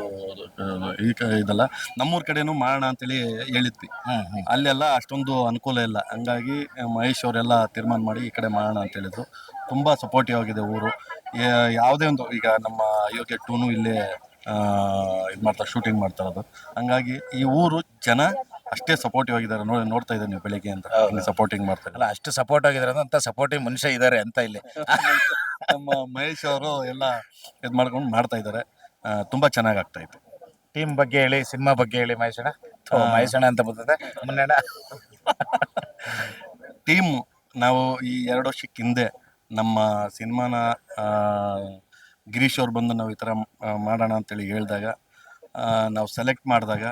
ಇದಲ್ಲ. ನಮ್ಮೂರ ಕಡೆನೂ ಮಾಡೋಣ ಅಂತೇಳಿ ಹೇಳಿದ್ವಿ, ಅಲ್ಲೆಲ್ಲ ಅಷ್ಟೊಂದು ಅನುಕೂಲ ಇಲ್ಲ. ಹಂಗಾಗಿ ಮಹೇಶ್ ಅವರೆಲ್ಲ ತೀರ್ಮಾನ ಮಾಡಿ ಈ ಕಡೆ ಮಾಡೋಣ ಅಂತ ಹೇಳಿದ್ರು. ತುಂಬ ಸಪೋರ್ಟಿವ್ ಆಗಿದೆ ಊರು. ಯಾವುದೇ ಒಂದು ಈಗ ನಮ್ಮ ಅಯೋಗ್ಯ ಟೂನು ಇಲ್ಲೇ ಇದು ಮಾಡ್ತಾರೆ, ಶೂಟಿಂಗ್ ಮಾಡ್ತಾ ಇರೋದು. ಹಂಗಾಗಿ ಈ ಊರು ಜನ ಅಷ್ಟೇ ಸಪೋರ್ಟಿವ್ ಆಗಿದ್ದಾರೆ. ನೋಡ್ತಾ ಇದ್ದಾರೆ ನೀವು ಬೆಳಿಗ್ಗೆ ಅಂತ ಸಪೋರ್ಟಿಂಗ್ ಮಾಡ್ತಾರೆ. ಅಲ್ಲ, ಅಷ್ಟು ಸಪೋರ್ಟ್ ಆಗಿದ್ದಾರೆ ಅಂತ ಸಪೋರ್ಟಿವ್ ಮನುಷ್ಯ ಇದ್ದಾರೆ ಅಂತ ಇಲ್ಲಿ. ನಮ್ಮ ಮಹೇಶ್ ಅವರು ಎಲ್ಲ ಇದು ಮಾಡ್ಕೊಂಡು ಮಾಡ್ತಾ ಇದ್ದಾರೆ. ತುಂಬಾ ಚೆನ್ನಾಗಿ ಆಗ್ತಾ ಇತ್ತು. ಟೀಮ್ ಬಗ್ಗೆ ಹೇಳಿ, ಸಿನಿಮಾ ಬಗ್ಗೆ ಹೇಳಿ ಮಹೇಶಣ್ಣ. ಮಹೇಶಣ್ಣ ಅಂತ ಬರ್ತದೆ ಮುನ್ನಣ್ಣ. ಟೀಮ್ ನಾವು ಈ 2 ವರ್ಷಕ್ಕೆ ಹಿಂದೆ ನಮ್ಮ ಸಿನಿಮಾನ ಗಿರೀಶ್ ಅವ್ರು ಬಂದು ನಾವು ಈ ಥರ ಮಾಡೋಣ ಅಂತೇಳಿ ಹೇಳಿದಾಗ, ನಾವು ಸೆಲೆಕ್ಟ್ ಮಾಡಿದಾಗ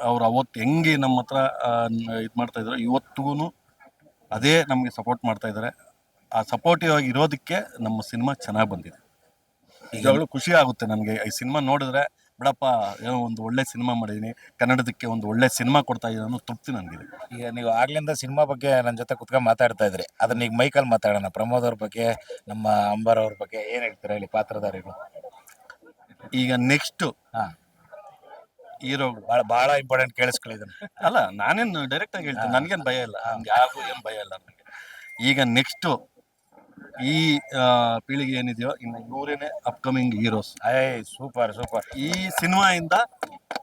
ಅವ್ರು ಅವತ್ತು ಹೆಂಗೆ ನಮ್ಮ ಹತ್ರ ಇದು ಮಾಡ್ತಾ ಇದ್ರು, ಇವತ್ತಿಗೂ ಅದೇ ನಮಗೆ ಸಪೋರ್ಟ್ ಮಾಡ್ತಾ ಇದ್ದಾರೆ. ಆ ಸಪೋರ್ಟಿವ್ ಆಗಿ ಇರೋದಕ್ಕೆ ನಮ್ಮ ಸಿನಿಮಾ ಚೆನ್ನಾಗಿ ಬಂದಿದೆ. ಈಗಾಗಲೂ ಖುಷಿ ಆಗುತ್ತೆ ನನಗೆ ಈ ಸಿನಿಮಾ ನೋಡಿದ್ರೆ. ಬಿಡಪ್ಪ, ಏನೋ ಒಂದು ಒಳ್ಳೆ ಸಿನಿಮಾ ಮಾಡಿದ್ದೀನಿ, ಕನ್ನಡದಕ್ಕೆ ಒಂದು ಒಳ್ಳೆ ಸಿನಿಮಾ ಕೊಡ್ತಾ ಇದ್ದೀನಿ ಅನ್ನೋ ತೃಪ್ತಿ ನನಗಿದೆ. ಈಗ ನೀವು ಆಗ್ಲಿಂದ ಸಿನಿಮಾ ಬಗ್ಗೆ ನನ್ನ ಜೊತೆ ಕುತ್ಕೊಂಡು ಮಾತಾಡ್ತಾ ಇದ್ರಿ, ಅದನ್ನ ಈಗ ಮೈಕಲ್ಲಿ ಮಾತಾಡೋಣ. ಪ್ರಮೋದ್ ಅವ್ರ ಬಗ್ಗೆ, ನಮ್ಮ ಅಂಬರ್ ಅವ್ರ ಬಗ್ಗೆ ಏನ್ ಹೇಳ್ತೀರಾ ಹೇಳಿ, ಪಾತ್ರಧಾರಿಗಳು. ಈಗ ನೆಕ್ಸ್ಟ್ ಹಾ, ಹೀರೋ ಬಹಳ ಬಹಳ ಇಂಪಾರ್ಟೆಂಟ್ ಕೇಳಿಸ್ಕೊಳ್ಳಿದ್ದೀನಿ. ಅಲ್ಲ, ನಾನೇನು ಡೈರೆಕ್ಟ್ ಆಗಿ ಹೇಳ್ತೀನಿ, ನನಗೇನು ಭಯ ಇಲ್ಲ, ನನ್ಗೆ ಯಾರಿಗೂ ಏನು ಭಯ ಇಲ್ಲ ನನಗೆ. ಈಗ ನೆಕ್ಸ್ಟ್ ಈ ಪೀಳಿಗೆ ಏನಿದೆಯೋ ಇನ್ನು ಇವರೇನೆ ಅಪ್ಕಮಿಂಗ್ ಹೀರೋಸ್. Super super. ಈ ಸಿನಿಮಾಯಿಂದ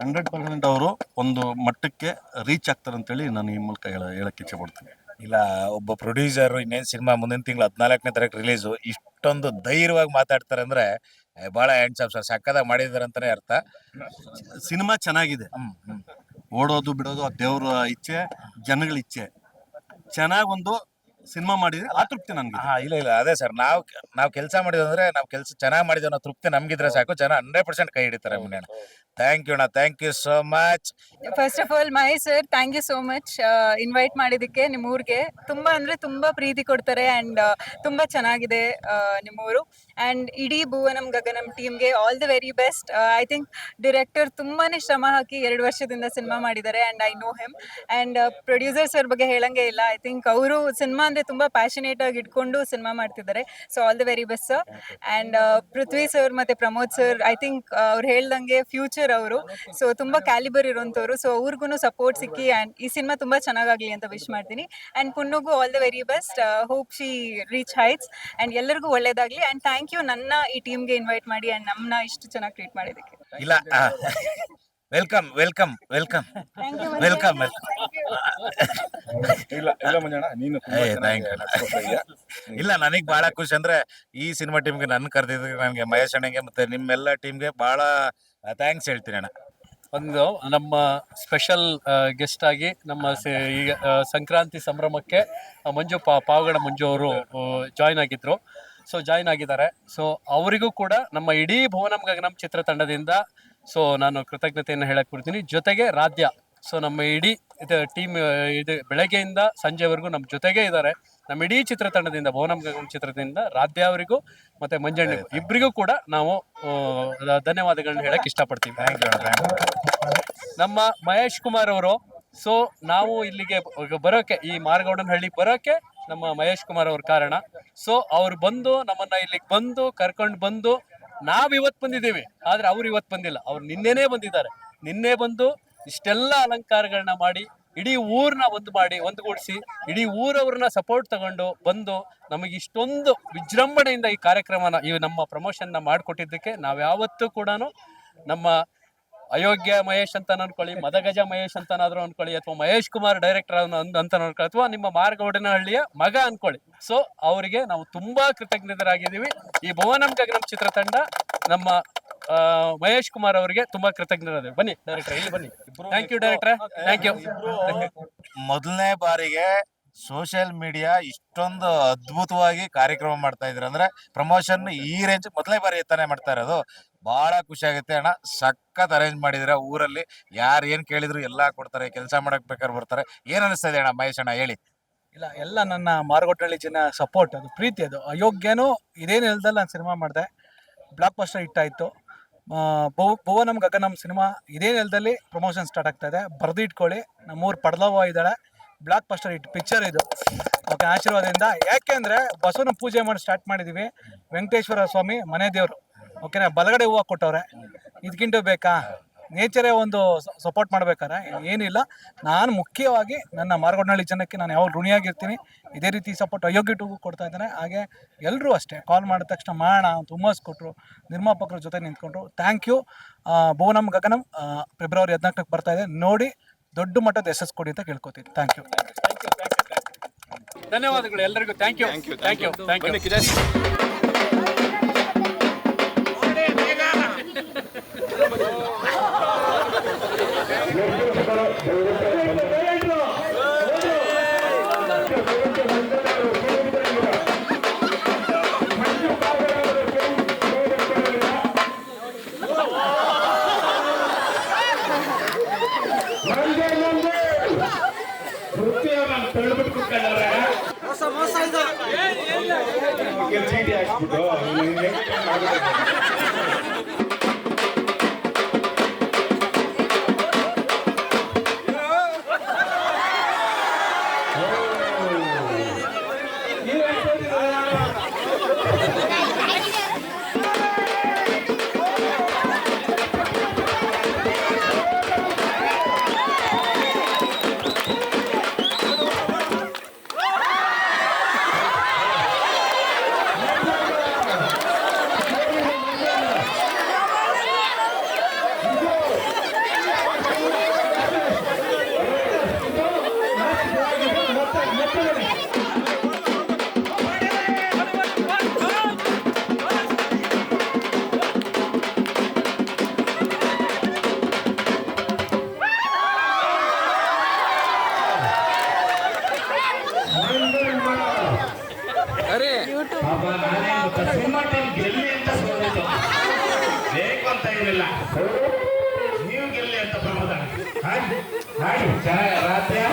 100% ಅವರು ಒಂದು ಮಟ್ಟಕ್ಕೆ ರೀಚ್ ಆಗ್ತಾರೆ ಅಂತೇಳಿ ನಾನು ಈ ಮೂಲಕ ಹೇಳಕ್ಕೆ ಇಚ್ಛೆ ಪಡ್ತೀನಿ. ಇಲ್ಲ, ಒಬ್ಬ ಪ್ರೊಡ್ಯೂಸರ್ ಇನ್ನೇನು ಸಿನಿಮಾ ಮುಂದಿನ ತಿಂಗಳು 14ನೇ ತಾರೀಕು ರಿಲೀಸು, ಇಷ್ಟೊಂದು ಧೈರ್ಯವಾಗಿ ಮಾತಾಡ್ತಾರೆ ಅಂದ್ರೆ ಬಹಳ ಹ್ಯಾಂಡ್ಸ್ ಆಫ್ ಸರ್, ಸಕ್ಕದಾಗಿ ಮಾಡಿದ್ದಾರೆ ಅಂತಾನೆ ಅರ್ಥ. ಸಿನಿಮಾ ಚೆನ್ನಾಗಿದೆ. ಓಡೋದು ಬಿಡೋದು ಆ ದೇವ್ರ ಇಚ್ಛೆ, ಜನಗಳ ಇಚ್ಛೆ. ಚೆನ್ನಾಗಿ ಒಂದು ಸಿನಿಮಾ ಮಾಡಿದ್ರೆ ಆ ತೃಪ್ತಿ ನನಗೆ. ಇಲ್ಲ ಇಲ್ಲ, ಅದೇ ಸರ್, ನಾವು ಕೆಲಸ ಮಾಡಿದಂದ್ರೆ ನಾವು ಕೆಲಸ ಚೆನ್ನಾಗಿ ಮಾಡಿದ್ವಿ ಅನ್ನೋ ತೃಪ್ತಿ ನಮ್ಗಿದ್ರೆ ಸಾಕು. ಜನ 100% ಕೈ ಹಿಡಿತಾರೆ. ಮುನ್ನ ಥ್ಯಾಂಕ್ ಯು ಅಣ್ಣ, thank you so much. First of all Mahesh sir, thank you so much invite ಮಾಡಿದ್ದಕ್ಕೆ. ನಿಮ್ಮ ಊರಿಗೆ ತುಂಬಾ ಅಂದ್ರೆ ತುಂಬಾ ಪ್ರೀತಿ ಕೊಡ್ತಾರೆ ಅಂಡ್ ತುಂಬಾ ಚೆನ್ನಾಗಿದೆ ನಿಮ್ಮೂರು. ಅಂಡ್ ಇಡೀ ಭುವನಂ ಗಗನಂ ಟೀಮ್ಗೆ all the very best. I think director ತುಂಬಾನೇ ಶ್ರಮ ಹಾಕಿ 2 ವರ್ಷದಿಂದ ಸಿನಿಮಾ ಮಾಡಿದ್ದಾರೆ and I know him. And producer sir ಬಗ್ಗೆ ಹೇಳಂಗೆ ಇಲ್ಲ. ಐ ಥಿಂಕ್ ಅವರು ಸಿನಿಮಾ ಅಂದ್ರೆ ತುಂಬಾ ಪ್ಯಾಷನೇಟ್ ಆಗಿ ಇಟ್ಕೊಂಡು ಸಿನಿಮಾ ಮಾಡ್ತಿದ್ದಾರೆ. So all the very best sir. And Prithvi sir ಮತ್ತೆ ಪ್ರಮೋದ್ ಸರ್, ಐ ಥಿಂಕ್ ಅವ್ರು ಹೇಳ್ದಂಗೆ ಫ್ಯೂಚರ್ ಅವರು. ಸೊ ತುಂಬಾ ಕ್ಯಾಲಿಬರ್ ಇರುವಂತವ್ರು. ಸೊ ಅವ್ರಿಗೂ ಸಪೋರ್ಟ್ ಸಿಕ್ಕಿ ಅಂಡ್ ಈ ಸಿನಿಮಾ ತುಂಬಾ ಚೆನ್ನಾಗಾಗ್ಲಿ ಅಂತ ವಿಶ್ ಮಾಡ್ತೀನಿ. ಅಂಡ್ ಪುಣ್ಣಗೂ all the very best. Hope she reach heights and ಎಲ್ಲರಿಗೂ ಒಳ್ಳೇದಾಗ್ಲಿ. ಅಂಡ್ ಥ್ಯಾಂಕ್ ಯು ನನ್ನ ಈ ಟೀಮ್ಗೆ ಇನ್ವೈಟ್ ಮಾಡಿ ಅಂಡ್ ನಮ್ಮನ್ನ ಇಷ್ಟು ಚೆನ್ನಾಗಿ ಟ್ರೀಟ್ ಮಾಡಿದ್ದಕ್ಕೆ. ಇಲ್ಲ, ವೆಲ್ಕಮ್ ವೆಲ್ಕಮ್ ವೆಲ್ಕಮ್ ವೆಲ್ಕಮ್. ಇಲ್ಲ, ನನಗೆ ಬಹಳ ಖುಷಿ ಅಂದ್ರೆ ಈ ಸಿನಿಮಾ ಟೀಮ್ಗೆ ನನ್ನ ಕರೆದಿದ್ದಕ್ಕೆ, ನನಗೆ ಮಹೇಶ್ ಅಣ್ಣಗೆ ಮತ್ತೆ ನಿಮ್ಮೆಲ್ಲ ಟೀಮ್ಗೆ ಬಹಳ ಥ್ಯಾಂಕ್ಸ್ ಹೇಳ್ತೀನಿ ಅಣ್ಣ. ಒಂದು ನಮ್ಮ ಸ್ಪೆಷಲ್ ಗೆಸ್ಟ್ ಆಗಿ ನಮ್ಮ ಈಗ ಸಂಕ್ರಾಂತಿ ಸಂಭ್ರಮಕ್ಕೆ ಪಾವಗಡ ಮಂಜು ಅವರು ಜಾಯ್ನ್ ಆಗಿದ್ರು. ಸೊ ಜಾಯ್ನ್ ಆಗಿದ್ದಾರೆ. ಸೊ ಅವರಿಗೂ ಕೂಡ ನಮ್ಮ ಇಡೀ ಭುವನಂ ಗಗನಂ ಚಿತ್ರತಂಡದಿಂದ ಸೊ ನಾನು ಕೃತಜ್ಞತೆಯನ್ನು ಹೇಳಕ್ ಬಿಡ್ತೀನಿ. ಜೊತೆಗೆ ರಾಧ್ಯ, ಸೊ ನಮ್ಮ ಇಡೀ ಟೀಮ್ ಇದು ಬೆಳಗ್ಗೆಯಿಂದ ಸಂಜೆವರೆಗೂ ನಮ್ಮ ಜೊತೆಗೆ ಇದ್ದಾರೆ. ನಮ್ಮ ಇಡೀ ಚಿತ್ರತಂಡದಿಂದ, ಭುವನಂ ಗಗನಂ ಚಿತ್ರದಿಂದ ರಾಧ್ಯ ಅವರಿಗೂ ಮತ್ತೆ ಮಂಜಣ್ಣಿಗೂ ಇಬ್ಬರಿಗೂ ಕೂಡ ನಾವು ಧನ್ಯವಾದಗಳನ್ನ ಹೇಳಕ್ ಇಷ್ಟಪಡ್ತೀವಿ. ನಮ್ಮ ಮಹೇಶ್ ಕುಮಾರ್ ಅವರು, ಸೊ ನಾವು ಇಲ್ಲಿಗೆ ಬರೋಕೆ, ಈ ಮಾರಗೌಡನಹಳ್ಳಿ ಬರೋಕೆ ನಮ್ಮ ಮಹೇಶ್ ಕುಮಾರ್ ಅವ್ರ ಕಾರಣ. ಸೊ ಅವ್ರು ಬಂದು ನಮ್ಮನ್ನ ಇಲ್ಲಿಗೆ ಬಂದು ಕರ್ಕೊಂಡು ಬಂದು ನಾವ್ ಇವತ್ತು ಬಂದಿದ್ದೀವಿ, ಆದ್ರೆ ಅವ್ರು ಇವತ್ತು ಬಂದಿಲ್ಲ. ಅವ್ರು ನಿನ್ನೆನೇ ಬಂದಿದ್ದಾರೆ. ನಿನ್ನೆ ಬಂದು ಇಷ್ಟೆಲ್ಲ ಅಲಂಕಾರಗಳನ್ನ ಮಾಡಿ ಇಡೀ ಊರ್ನ ಒಂದುಗೂಡಿಸಿ ಇಡೀ ಊರವ್ರನ್ನ ಸಪೋರ್ಟ್ ತಗೊಂಡು ಬಂದು ನಮಗೆ ಇಷ್ಟೊಂದು ವಿಜೃಂಭಣೆಯಿಂದ ಈ ಕಾರ್ಯಕ್ರಮನ, ಈ ನಮ್ಮ ಪ್ರಮೋಷನ್ನ ಮಾಡಿಕೊಟ್ಟಿದ್ದಕ್ಕೆ ನಾವ್ಯಾವತ್ತೂ ಕೂಡ ನಮ್ಮ ಅಯೋಗ್ಯ ಮಹೇಶ್ ಅಂತ ಅನ್ಕೊಳ್ಳಿ, ಮದಗಜ ಮಹೇಶ್ ಅಂತನಾದ್ರೂ ಅನ್ಕೊಳ್ಳಿ, ಅಥವಾ ಮಹೇಶ್ ಕುಮಾರ್ ಡೈರೆಕ್ಟರ್ ಅಂತ ಅನ್ಕೊಳ್ಳಿ, ಅಥವಾ ನಿಮ್ಮ ಮಾರಗೌಡನಹಳ್ಳಿಯ ಮಗ ಅನ್ಕೊಳ್ಳಿ. ಸೊ ಅವರಿಗೆ ನಾವು ತುಂಬಾ ಕೃತಜ್ಞರಾಗಿದ್ದೀವಿ. ಈ ಭುವನಂ ಗಗನಂ ಚಿತ್ರತಂಡ ನಮ್ಮ ಮಹೇಶ್ ಕುಮಾರ್ ಅವರಿಗೆ ತುಂಬಾ ಕೃತಜ್ಞರಾದ. ಬನ್ನಿ ಡೈರೆಕ್ಟರ್, ಇಲ್ಲಿ ಬನ್ನಿ. Thank you director, thank you. ಮೊದಲನೇ ಬಾರಿಗೆ ಸೋಷಿಯಲ್ ಮೀಡಿಯಾ ಇಷ್ಟೊಂದು ಅದ್ಭುತವಾಗಿ ಕಾರ್ಯಕ್ರಮ ಮಾಡ್ತಾ ಇದ್ರು ಅಂದ್ರೆ, ಪ್ರಮೋಷನ್ ಈ ರೇಂಜ್ ಮೊದಲನೇ ಬಾರಿ ತಾನೇ ಮಾಡ್ತಾ ಇರೋದು. ಬಹಳ ಖುಷಿ ಆಗುತ್ತೆ ಅಣ್ಣ. ಸಖತ್ ಅರೇಂಜ್ ಮಾಡಿದಿರ. ಊರಲ್ಲಿ ಯಾರು ಏನ್ ಕೇಳಿದ್ರು ಎಲ್ಲಾ ಕೊಡ್ತಾರೆ, ಕೆಲಸ ಮಾಡಕ್ ಬೇಕಾದ್ರೆ ಬರ್ತಾರೆ. ಏನ್ ಅನಿಸ್ತಾ ಇದೆ ಅಣ್ಣ ಮಹೇಶ್ ಅಣ್ಣ, ಹೇಳಿ. ಇಲ್ಲ, ಎಲ್ಲ ನನ್ನ ಮಾರಗೋಟಹಳ್ಳಿ ಜನ ಸಪೋರ್ಟ್, ಅದು ಪ್ರೀತಿ, ಅದು ಅಯೋಗ್ಯನೂ ಇದೇನು ಹೇಳ್ದಲ್ಲ. ನಾನು ಸಿನಿಮಾ ಮಾಡಿದೆ, ಬ್ಲಾಕ್ ಬಸ್ಟರ್ ಹಿಟ್ ಆಯಿತು. ಭುವನಂ ಗಗನಂ ಸಿನಿಮಾ ಇದೇ ನೆಲದಲ್ಲಿ ಪ್ರಮೋಷನ್ ಸ್ಟಾರ್ಟ್ ಆಗ್ತಾ ಇದೆ. ಬರೆದು ಇಟ್ಕೊಳ್ಳಿ. ನಮ್ಮೂರು ಪಡ್ಲವ್ವ ಇದ್ದಾಳೆ, ಬ್ಲಾಕ್ ಬಸ್ಟರ್ ಹಿಟ್ ಪಿಕ್ಚರ್ ಇದು. ಓಕೆ, ಆಶೀರ್ವಾದದಿಂದ. ಯಾಕೆಂದರೆ ಬಸವನ ಪೂಜೆ ಮಾಡಿ ಸ್ಟಾರ್ಟ್ ಮಾಡಿದ್ದೀವಿ. ವೆಂಕಟೇಶ್ವರ ಸ್ವಾಮಿ ಮನೆ ದೇವರು. ಓಕೆನಾ, ಬಲಗಡೆ ಹೂವು ಕೊಟ್ಟವ್ರೆ. ಇದಕ್ಕಿಂತ ಬೇಕಾ? ನೇಚರೇ ಒಂದು ಸಪೋರ್ಟ್ ಮಾಡ್ಬೇಕಾರೆ ಏನಿಲ್ಲ. ನಾನು ಮುಖ್ಯವಾಗಿ ನನ್ನ ಮಾರ್ಗೋಡ್ನಹಳ್ಳಿ ಜನಕ್ಕೆ ನಾನು ಯಾವಾಗ ಋಣಿಯಾಗಿರ್ತೀನಿ. ಇದೇ ರೀತಿ ಸಪೋರ್ಟ್ ಅಯೋಗ್ಯಟಿಗೂ ಕೊಡ್ತಾ ಇದ್ದಾರೆ. ಹಾಗೆ ಎಲ್ಲರೂ ಅಷ್ಟೇ ಕಾಲ್ ಮಾಡಿದ ತಕ್ಷಣ ಮಾಡೋಣ ಅಂತ ಹುಮ್ಮಸ್ ಕೊಟ್ಟರು. ನಿರ್ಮಾಪಕರ ಜೊತೆ ನಿಂತ್ಕೊಂಡ್ರು. Thank you. Bhuvanam Gaganam February 14ಕ್ಕೆ ಬರ್ತಾ ಇದೆ. ನೋಡಿ ದೊಡ್ಡ ಮಟ್ಟದ ಯಶಸ್ಸು ಕೊಡಿ ಅಂತ ಕೇಳ್ಕೊತೀನಿ. Thank you. ಧನ್ಯವಾದಗಳು ಎಲ್ಲರಿಗೂ. Thank you. ನೀವು ಗೆಲ್ಲಿ ಅಂತ ಪ್ರಮೋದ ಹಾಡಿ ರಾತ್ರಿ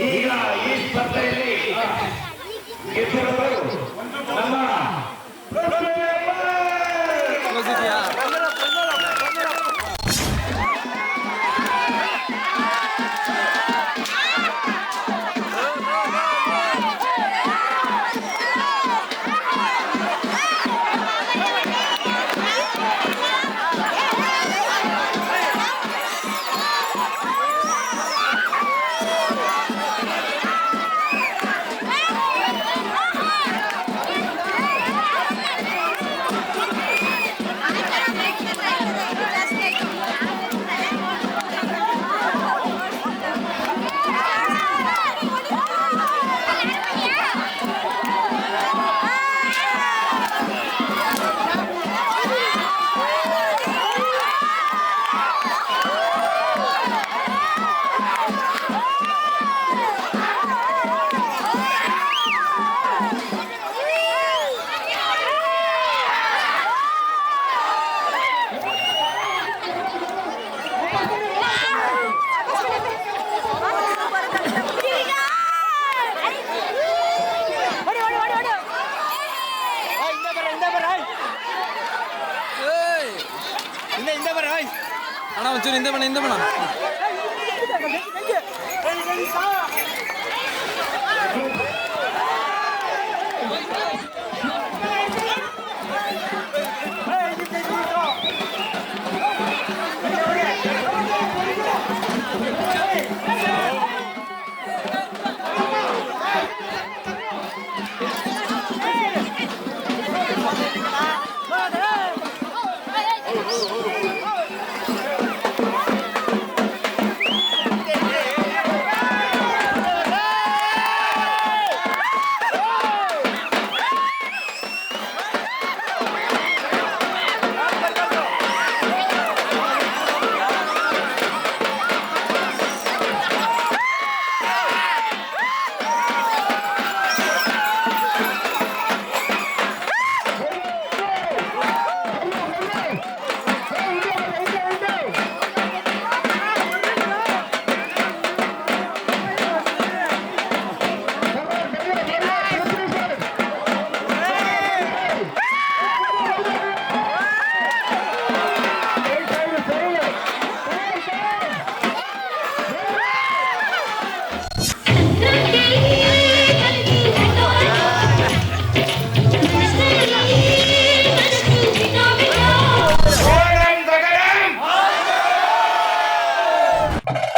ಈಗ ಈ ಸ್ಪರ್ಧೆಯಲ್ಲಿ ಗೆದ್ದಿರುವವರು ನಮ್ಮ ಅಣ್ಣ ಒಂಚೂರು ಹಿಂದೆ ಬಣ್ಣ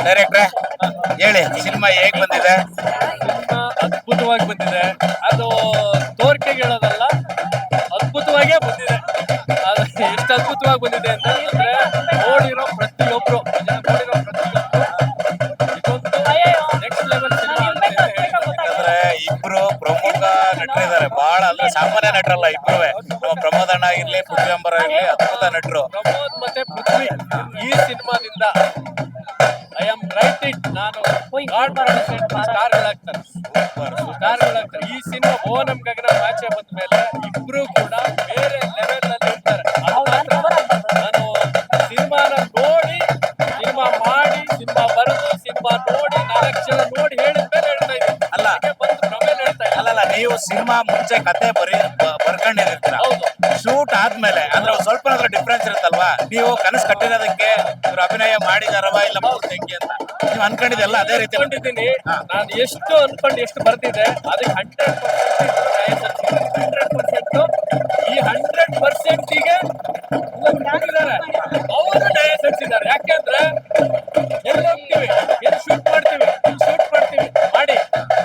ಡೈರೆಕ್ಟ್ರೆ ಹೇಳಿ ಸಿನಿಮಾ ಹೇಗ್ ಬಂದಿದೆ? ಸಿನಿಮಾ ಅದ್ಭುತವಾಗಿ ಬಂದಿದೆ. ಅದು ತೋರ್ಕೆಗೆ ಹೇಳೋದಲ್ಲ, ಅದ್ಭುತವಾಗೇ ಬಂದಿದೆ. ಅದು ಎಷ್ಟು ಅದ್ಭುತವಾಗಿ ಬಂದಿದೆ ಅಂತಂದ್ರೆ ನೋಡಿರೋ ಪ್ರತಿಯೊಬ್ರು ಇದೊಂದು ನೆಕ್ಸ್ಟ್ ಲೆವೆಲ್ ಸಿನಿಮಾ ಅಂತ ಹೇಳ್ಬೋದು. ಯಾಕಂದ್ರೆ ಇಬ್ರು ಪ್ರಮುಖ ನಟರಿದ್ದಾರೆ, ಬಹಳ ಅಂದ್ರೆ ಸಾಮಾನ್ಯ ನಟರಲ್ಲ ಇಬ್ರುವೆ. ನಮ್ಮ ಪ್ರಮೋದ್ ಅಣ್ಣ ಆಗಿರ್ಲಿ, ಪೃಥ್ವಿ ಅಂಬರ್ ಆಗಿರ್ಲಿ, ಅದ್ಭುತ ನಟರು. ಪ್ರಮೋದ್ ಮತ್ತೆ ಪೃಥ್ವಿ ಈ ಸಿನಿಮಾದಿಂದ ಐ ಆಮ್ ರೈಟಿಂಗ್ ನಾನು ಸ್ಟಾರ್ಗಳಾಗ್ತಾರೆ. ಈ ಸಿನಿಮಾ ಓನಂ ಗಗನ ಆಚೆ ಬಂದ ಮೇಲೆ ಇಬ್ರು ಕೂಡ ಬೇರೆ ಲೆವೆಲ್ ಅಲ್ಲಿ ಇರ್ತಾರೆ. ನಾನು ಸಿನಿಮಾನ ನೋಡಿ, ಸಿನಿಮಾ ಮಾಡಿ, ಸಿನಿಮಾ ಬರೆದು, ಸಿನಿಮಾ ನೋಡಿ 4 ಜನ ನೋಡಿ ಹೇಳಿದ ಮೇಲೆ ಹೇಳ್ತಾ ಇದ್ದೀನಿ. ಅಲ್ಲ ಬಂದು ಪ್ರಮೇಲೆ ಹೇಳ್ತಾ ಇದ್ದೀನಿ. ಅಲ್ಲಲ್ಲ, ನೀವು ಸಿನಿಮಾ ಮುಂಚೆ ಕತೆ ಬರ್ಕೊಂಡಿರ್ತೀರ, ಹೌದು. ಶೂಟ್ ಆದ್ಮೇಲೆ ಅಂದ್ರೆ ಒಂದ್ ಸ್ವಲ್ಪ ಡಿಫ್ರೆನ್ಸ್ ಇರುತ್ತಲ್ವಾ? ನೀವು ಕನಸು ಕಟ್ಟಿರೋದಕ್ಕೆ ಇವ್ರು ಅಭಿನಯ ಮಾಡಿದಾರವ ಇಲ್ಲ ಹೆಂಗೆ ಅಂತ ನೀವು ಅನ್ಕೊಂಡಿದ್ದೆಲ್ಲ ಅದೇ ರೀತಿ ಅನ್ಕೊಂಡಿದ್ದೀನಿ. ನಾನು ಎಷ್ಟು ಅನ್ಕೊಂಡು ಎಷ್ಟು ಬರ್ತಿದೆ ಅದಕ್ಕೆ 100% ಈ 100%ಗೆ ಅವರು ನ್ಯಾಯ ಸಲ್ಲಿಸಿದ್ದಾರೆ. ಯಾಕೆಂದ್ರೆ ಎಲ್ಲಿ ಹೋಗ್ತೀವಿ, ಎಲ್ಲಿ ಶೂಟ್ ಮಾಡ್ತೀವಿ, ಮಾಡಿ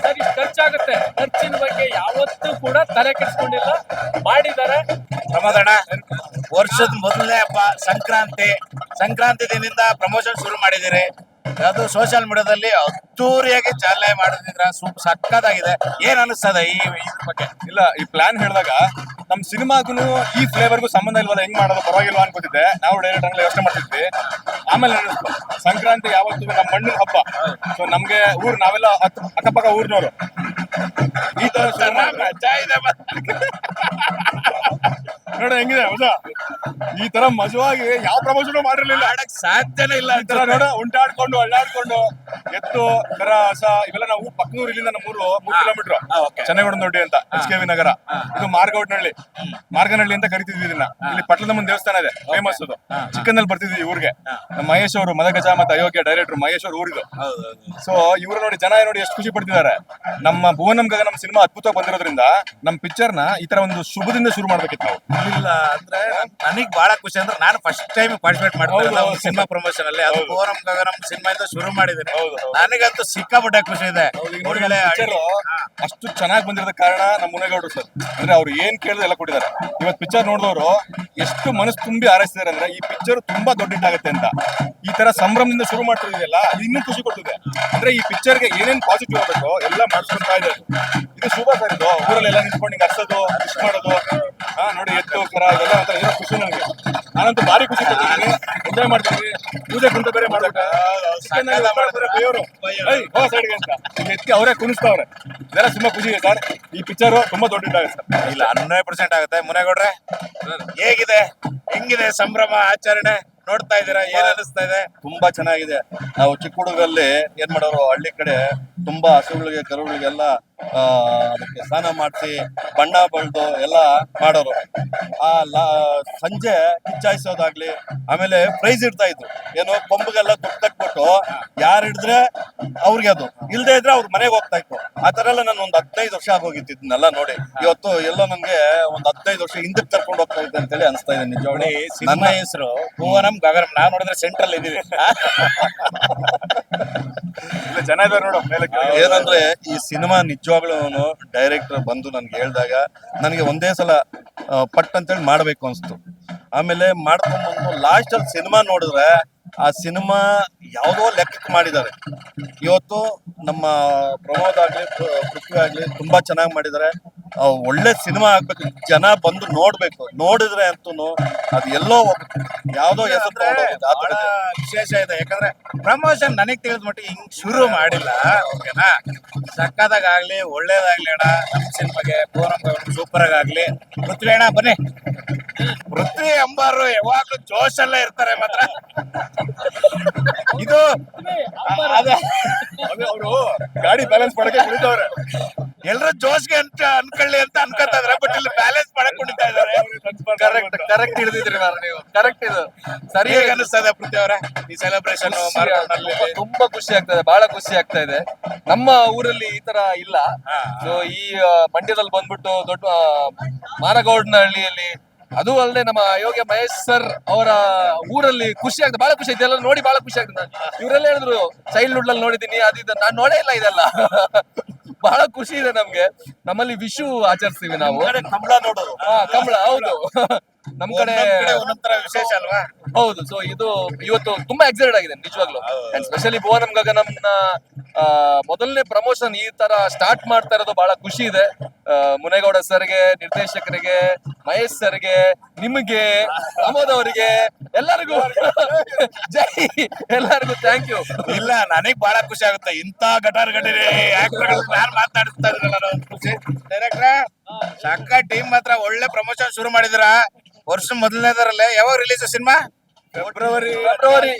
ಸರ್ ಇಷ್ಟು ಖರ್ಚಾಗುತ್ತೆ, ಖರ್ಚಿನ ಬಗ್ಗೆ ಯಾವತ್ತೂ ಕೂಡ ತಲೆ ಕೆಡಿಸ್ಕೊಂಡಿಲ್ಲ, ಮಾಡಿದ್ದಾರೆ. ಪ್ರಮೋದಣ್ಣ, ವರ್ಷದ ಮೊದಲನೇ ಹಬ್ಬ ಸಂಕ್ರಾಂತಿ ದಿನದಿಂದ ಪ್ರಮೋಷನ್ ಶುರು ಮಾಡಿದಿರಿ. ಅದು ಸೋಷಿಯಲ್ ಮೀಡಿಯಾದಲ್ಲಿ ಅದ್ದೂರಿಯಾಗಿ ಚಾಲನೆ ಮಾಡಿದ್ರ, ಸಕ್ಕತ್ತಾಗಿದೆ. ಏನ್ ಅನಿಸ್ತದೆ ಈ ಬಗ್ಗೆ? ಇಲ್ಲ, ಈ ಪ್ಲಾನ್ ಹೇಳಿದಾಗ ನಮ್ ಸಿನಿಮಾಗೂ ಈ ಫ್ಲೇವರ್ಗೂ ಸಂಬಂಧ ಇಲ್ವಲ್ಲ, ಹೆಂಗ್ ಮಾಡೋದು ಪರವಾಗಿಲ್ವಾ ಅನ್ಕೋತಿದ್ದೆ. ನಾವು ಡೈರೆಕ್ಟ್ ಹಂಗೆ ಯೋಚನೆ ಮಾಡ್ತಿದ್ವಿ. ಆಮೇಲೆ ಅನ್ನಿಸ್ತು ಸಂಕ್ರಾಂತಿ ಯಾವತ್ತು ನಮ್ಮ ಮಣ್ಣಿನ ಹಬ್ಬ. ಸೊ ನಮ್ಗೆ ನಾವೆಲ್ಲ ಅಕ್ಕಪಕ್ಕ ಊರ್ನವರು ಈ ತರ ನೋಡ ಹೆಂಗಿದೆ ಮಜಾ. ಈ ತರ ಮಜವಾಗಿ ಯಾವ ಪ್ರಮೋಷನ್ ಮಾಡಿರ್ಲಿಲ್ಲ, ಸಾಧ್ಯನೇ ಇಲ್ಲ. ಈ ತರ ನೋಡ ಉಂಟಾಡ್ಕೊಂಡು ಅಳ್ಳಾಡ್ಕೊಂಡು ಎತ್ತು ಕರ ಹಸ ಇವೆಲ್ಲ ನಾವು ಪಕ್ಕನೂರು ಇಲ್ಲಿಂದ ನಮ್ಮ 3 ಕಿಲೋಮೀಟರ್ ಚೆನ್ನಗೌಡನದೊಡ್ಡಿ ಅಂತ HKV ನಗರ. ಇದು ಮಾರ್ಗನಹಳ್ಳಿ ಅಂತ ಕರಿತಿದ್ವಿ ಇದನ್ನ. ಇಲ್ಲಿ ಪಟ್ಲದಮ್ಮನ ದೇವಸ್ಥಾನ ಇದೆ, ಫೇಮಸ್ ಅದು. ಚಿಕ್ಕಂದಲ್ಲಿ ಬರ್ತಿದ್ವಿ ಊರಿಗೆ. ನಮ್ಮ ಮಹೇಶ್ ಅವರು ಮದಗಜ ಮತ್ತೆ ಅಯೋಗ್ಯ ಡೈರೆಕ್ಟರ್ ಮಹೇಶ್ ಅವರು ಊರಿದು. ಸೊ ಇವ್ರು ನೋಡಿ ಜನ ನೋಡಿ ಎಷ್ಟು ಖುಷಿ ಪಡ್ತಿದ್ದಾರೆ. ನಮ್ಮ ಭುವನಂ ಗಗನಂ ಸಿನಿಮಾ ಅದ್ಭುತವಾಗಿ ಬಂದಿರೋದ್ರಿಂದ ನಮ್ಮ ಪಿಕ್ಚರ್ ನ ಈ ತರ ಒಂದು ಶುಭದಿಂದ ಶುರು ಮಾಡ್ಬೇಕಿತ್ತು ನಾವು. ಇಲ್ಲ ಅಂದ್ರೆ ನನಗ್ ಬಹಳ ಖುಷಿ ಅಂದ್ರೆ ನಾನು ಫಸ್ಟ್ ಟೈಮ್ ಪಾರ್ಟಿಸಿಪೇಟ್ ಮಾಡ್ತಾ ಸಿನಿಮಾ ಪ್ರಮೋಷನ್ ಅಲ್ಲಿ. ಅದು ಭುವನಂ ಗಗನಂ ಸಿನಿಮಾ ಇಂದ ಶುರು ಮಾಡಿದ್ದೀನಿ. ನನಗಂತೂ ಸಿಕ್ಕಾಪಟ್ಟೆ ಖುಷಿ ಇದೆ. ಒಳ್ಳೆ ಅಷ್ಟು ಚೆನ್ನಾಗಿ ಬಂದಿರೋದ ಕಾರಣ ನಮ್ಮ ಮುನೇಗೌಡರು ಸರ್, ಅಂದ್ರೆ ಅವ್ರು ಏನ್ ಕೇಳಿದ್ರೆ ಎಲ್ಲ ಕೊಟ್ಟಿದ್ದಾರೆ. ಇವತ್ತು ಪಿಕ್ಚರ್ ನೋಡಿದವರು ಎಷ್ಟು ಮನಸ್ಸು ತುಂಬಿ ಹಾರೈಸಿದ್ದಾರೆ ಅಂದ್ರೆ ಈ ಪಿಕ್ಚರ್ ತುಂಬಾ ದೊಡ್ಡ ಹಿಟ್ಟಾಗುತ್ತೆ ಅಂತ. ಈ ತರ ಸಂಭ್ರಮದಿಂದ ಶುರು ಮಾಡ್ತಿದೆಯಲ್ಲ, ಅದು ಇನ್ನೂ ಖುಷಿ ಕೊಡ್ತಿದೆ. ಅಂದ್ರೆ ಈ ಪಿಕ್ಚರ್ಗೆ ಏನೇನ್ ಪಾಸಿಟಿವ್ ಆಗಬೇಕು ಎಲ್ಲ ಮಾಡಿಸ್ಕೊಂತಾ ಇದೆ. ಇದು ಶುಭ ಸರ್. ಇದು ಊರಲ್ಲೆಲ್ಲ ನಿಂತ್ಕೊಂಡು ಹಿಂಗೆ ಹರ್ಸೋದು, ವಿಶ್ ಮಾಡೋದು, ನೋಡಿ ಎತ್ತು ಕರ ಇದೆಲ್ಲ ಒಂಥರ ಏನೋ ಖುಷಿ ನನಗೆ. ನಾನಂತೂ ಭಾರಿ ಖುಷಿ ಪಡ್ತೀನಿ, ಎಂಜಾಯ್ ಮಾಡ್ತೀನಿ. ಪೂಜೆ ಕುಂತ ಬೇರೆ ಮಾಡ್ಬೇಕು, ಬೇವರು ಸೈಡ್ಗೆ ಅಂತ ಎತ್ತಿ ಅವರೇ ಕುಣಿಸ್ತಾವ್ರೆ. ಇದೆಲ್ಲ ತುಂಬಾ ಖುಷಿ ಇದೆ ಸರ್. ಈ ಪಿಕ್ಚರ್ ತುಂಬಾ ದೊಡ್ಡ ಹಿಟ್ಟಾಗುತ್ತೆ ಸರ್. ಇಲ್ಲ 100% ಆಗುತ್ತೆ. ಮುನೇಗೌಡ್ರೆ ಹೇಗಿದೆ, ಹೆಂಗಿದೆ ಸಂಭ್ರಮ ಆಚರಣೆ ನೋಡ್ತಾ ಇದ್ದೀರಾ? ಏನ್ ಅನಿಸ್ತಾ ಇದೆ? ತುಂಬಾ ಚೆನ್ನಾಗಿದೆ. ನಾವು ಚಿಕ್ಕ ಹುಡುಗರಲ್ಲಿ ಏನ್ ಮಾಡೋರು, ಹಳ್ಳಿ ಕಡೆ ತುಂಬಾ ಹಸುಗಳಿಗೆ ಕರುಗಳಿಗೆಲ್ಲ ಅದಕ್ಕೆ ಸ್ನಾನ ಮಾಡಿಸಿ ಬಣ್ಣ ಬಳ್ದು ಎಲ್ಲ ಮಾಡೋರು. ಸಂಜೆ ಕಿಚ್ಚಾಯಿಸೋದಾಗ್ಲಿ, ಆಮೇಲೆ ಪ್ರೈಸ್ ಇಡ್ತಾ ಇದ್ರು. ಏನೋ ಕೊಂಬಗೆಲ್ಲ ದುಡ್ಡು ತಕ್ಬಿಟ್ಟು ಯಾರು ಹಿಡಿದ್ರೆ ಅವ್ರಿಗೆ, ಅದು ಇಲ್ದೇ ಇದ್ರೆ ಅವ್ರ ಮನೆಗೆ ಹೋಗ್ತಾ ಇತ್ತು. ಆ ತರ ಎಲ್ಲ ನಾನು ಒಂದು 15 ವರ್ಷ ಆಗೋಗಿತ್ತು ಇದನ್ನೆಲ್ಲ ನೋಡಿ. ಇವತ್ತು ಎಲ್ಲೋ ನನ್ಗೆ ಒಂದು 15 ವರ್ಷ ಹಿಂದಕ್ಕೆ ಕರ್ಕೊಂಡು ಹೋಗ್ತಾ ಇದ್ದೆ ಅಂತೇಳಿ ಅನಿಸ್ತಾ ಇದೆ ನಿಜವಾಗಿ. ನನ್ನ ಹೆಸರು ಭುವನಂ ಗಗನಂ, ನಾವು ನೋಡಿದ್ರೆ ಸೆಂಟ್ರಲ್ ಇದೀವಿ. ಇಲ್ಲ ಜನ ಇದಾರೆ ನೋಡು ಮೇಲೆ. ಏನಂದ್ರೆ ಈ ಸಿನಿಮಾ ನಿಜವಾಗ್ಲೂ ಡೈರೆಕ್ಟರ್ ಬಂದು ನನ್ಗೆ ಹೇಳ್ದಾಗ ನನಗೆ ಒಂದೇ ಸಲ ಪಟ್ ಅಂತೇಳಿ ಮಾಡ್ಬೇಕು ಅನ್ಸ್ತು. ಆಮೇಲೆ ಮಾಡ್ಕೊಂಡ್ಬಂದು ಲಾಸ್ಟ್ ಅಲ್ಲಿ ಸಿನಿಮಾ ನೋಡಿದ್ರೆ ಆ ಸಿನಿಮಾ ಯಾವುದೋ ಲೆಕ್ಕಕ್ಕೆ ಮಾಡಿದ್ದಾರೆ. ಇವತ್ತು ನಮ್ಮ ಪ್ರಮೋದ್ ಆಗ್ಲಿ ಪೃಥ್ವಿ ಆಗ್ಲಿ ತುಂಬಾ ಚೆನ್ನಾಗಿ ಮಾಡಿದ್ದಾರೆ. ಒಳ್ಳೆ ಸಿನಿಮಾ ಆಗ್ಬೇಕು, ಜನ ಬಂದು ನೋಡ್ಬೇಕು. ನೋಡಿದ್ರೆ ಅಂತೂ ಅದು ಎಲ್ಲೋ ಯಾವ್ದೋ ಹೆಸರು ವಿಶೇಷ ಇದೆ. ಯಾಕಂದ್ರೆ ಪ್ರಮೋಷನ್ ನನಗ್ ತಿಳಿದ ಮಟ್ಟಿಗೆ ಹಿಂಗ್ ಶುರು ಮಾಡಿಲ್ಲ. ಓಕೆನಾ, ಸಕ್ಕದಾಗ್ಲಿ ಒಳ್ಳೇದಾಗ್ಲಿ ಅಣ್ಣ. ನಮ್ಮ ಸಿನಿಮಾಗೆ ಸೂಪರ್ ಆಗಾಗ್ಲಿ. ಪೃಥ್ವಿ ಅಣ್ಣ ಬನ್ನಿ. ಪೃಥ್ವಿ ಅಂಬಾರು ಯಾವಾಗ್ಲೂ ಜೋಶಲ್ಲೇ ಇರ್ತಾರೆ ಮಾತ್ರ. ಇದು ಅವರು ಗಾಡಿ ಬ್ಯಾಲೆನ್ಸ್ ಮಾಡಕ್ಕೆ ಕುಳಿತವ್ರೆ. ಎಲ್ರು ಜೋಶ್ಗೆ ಅಂತ ಅನ್ಕೊಳ್ಳಿ ಅಂತ ಅನ್ಕೋತಾ ಇದಾರೆ, ಬಟ್ ಇಲ್ಲಿ ಬ್ಯಾಲೆನ್ಸ್ ಮಾಡಕ್ ಕುಣಿತಾ ಇದಾರೆ. ಕರೆಕ್ಟ್ ಹಿಡಿದಿದ್ರಿ ನೀವು. ಕರೆಕ್ಟ್ ಇದು ಸರಿ. ಹೇಗೆ ಅನಿಸ್ತದೆ ಪೃಥ್ವಿ ಅವರೇ ಈ ಸೆಲೆಬ್ರೇಷನ್? ತುಂಬಾ ಖುಷಿ ಆಗ್ತದೆ, ಬಹಳ ಖುಷಿ ಆಗ್ತಾ ಇದೆ. ನಮ್ಮ ಊರಲ್ಲಿ ಈ ತರ ಇಲ್ಲ. ಸೊ ಈ ಮಂಡ್ಯದಲ್ಲಿ ಬಂದ್ಬಿಟ್ಟು ದೊಡ್ಡ ಮಾರಗೌಡನಹಳ್ಳಿಯಲ್ಲಿ ಅದು ಅಲ್ಲದೆ ನಮ್ಮ ಅಯೋಗ್ಯ ಮಹೇಶ್ ಸರ್ ಅವರ ಊರಲ್ಲಿ ಖುಷಿ ಆಗ್ತದೆ, ಬಹಳ ಖುಷಿ ಇದೆಲ್ಲ ನೋಡಿ, ಬಹಳ ಖುಷಿ ಆಗ್ತದೆ. ಇವರೆಲ್ಲ ಹೇಳಿದ್ರು ಚೈಲ್ಡ್ಹುಡ್ ಅಲ್ಲಿ ನೋಡಿದೀನಿ ಅದು ಇದು, ನಾನು ನೋಡೇ ಇಲ್ಲ ಇದೆಲ್ಲ. ಬಹಳ ಖುಷಿ ಇದೆ ನಮ್ಗೆ. ನಮ್ಮಲ್ಲಿ ವಿಶು ಆಚರಿಸ್ತೀವಿ ನಾವು. ಕಂಬಳ ನೋಡೋದು. ಕಂಬಳ, ಹೌದು. ನಮ್ ಕಡೆ ಒಂದೊಂಥರ ವಿಶೇಷ ಅಲ್ವಾ? ಹೌದು. ಸೊ ಇದು ಇವತ್ತು ತುಂಬಾ ಎಕ್ಸೈಟೆಡ್ ಆಗಿದೆ ನಿಜವಾಗ್ಲು. ಅಂಡ್ ಸ್ಪೆಷಲಿ ಭುವನಂ ಗಗನಂನ ಮೊದಲನೇ ಪ್ರಮೋಷನ್ ಈ ತರ ಸ್ಟಾರ್ಟ್ ಮಾಡ್ತಾ ಇರೋದು ಬಹಳ ಖುಷಿ ಇದೆ. ಮುನೇಗೌಡ ಸರ್ಗೆ, ನಿರ್ದೇಶಕರಿಗೆ, ಮಹೇಶ್ ಸರ್ಗೆ, ನಿಮಗೆ, ಪ್ರಮೋದ್ ಅವರಿಗೆ, ಎಲ್ಲರಿಗೂ ಜೈ, ಎಲ್ಲರಿಗೂ ಥ್ಯಾಂಕ್ ಯು. ಇಲ್ಲ, ನನಗ್ ಬಹಳ ಖುಷಿ ಆಗುತ್ತೆ ಇಂತ ಗಟಾರ್ ಗಟರಿ ಆಕ್ಟರ್ಗಳು ಯಾರು ಮಾತಾಡ್ತಾ ಇದ್ರಲ್ಲ, ಖುಷಿ. ಡೈರೆಕ್ಟ್ರೆ ಸಕ್ಕ ಟೀಮ್ ಮಾತ್ರ ಒಳ್ಳೆ ಪ್ರಮೋಷನ್ ಶುರು ಮಾಡಿದ್ರ. ವರ್ಷ ಮೊದಲನೇದರಲ್ಲೇ ಯಾವಾಗ ರಿಲೀಸ್ ಸಿನಿಮಾ? ಫೆಬ್ರವರಿ 14.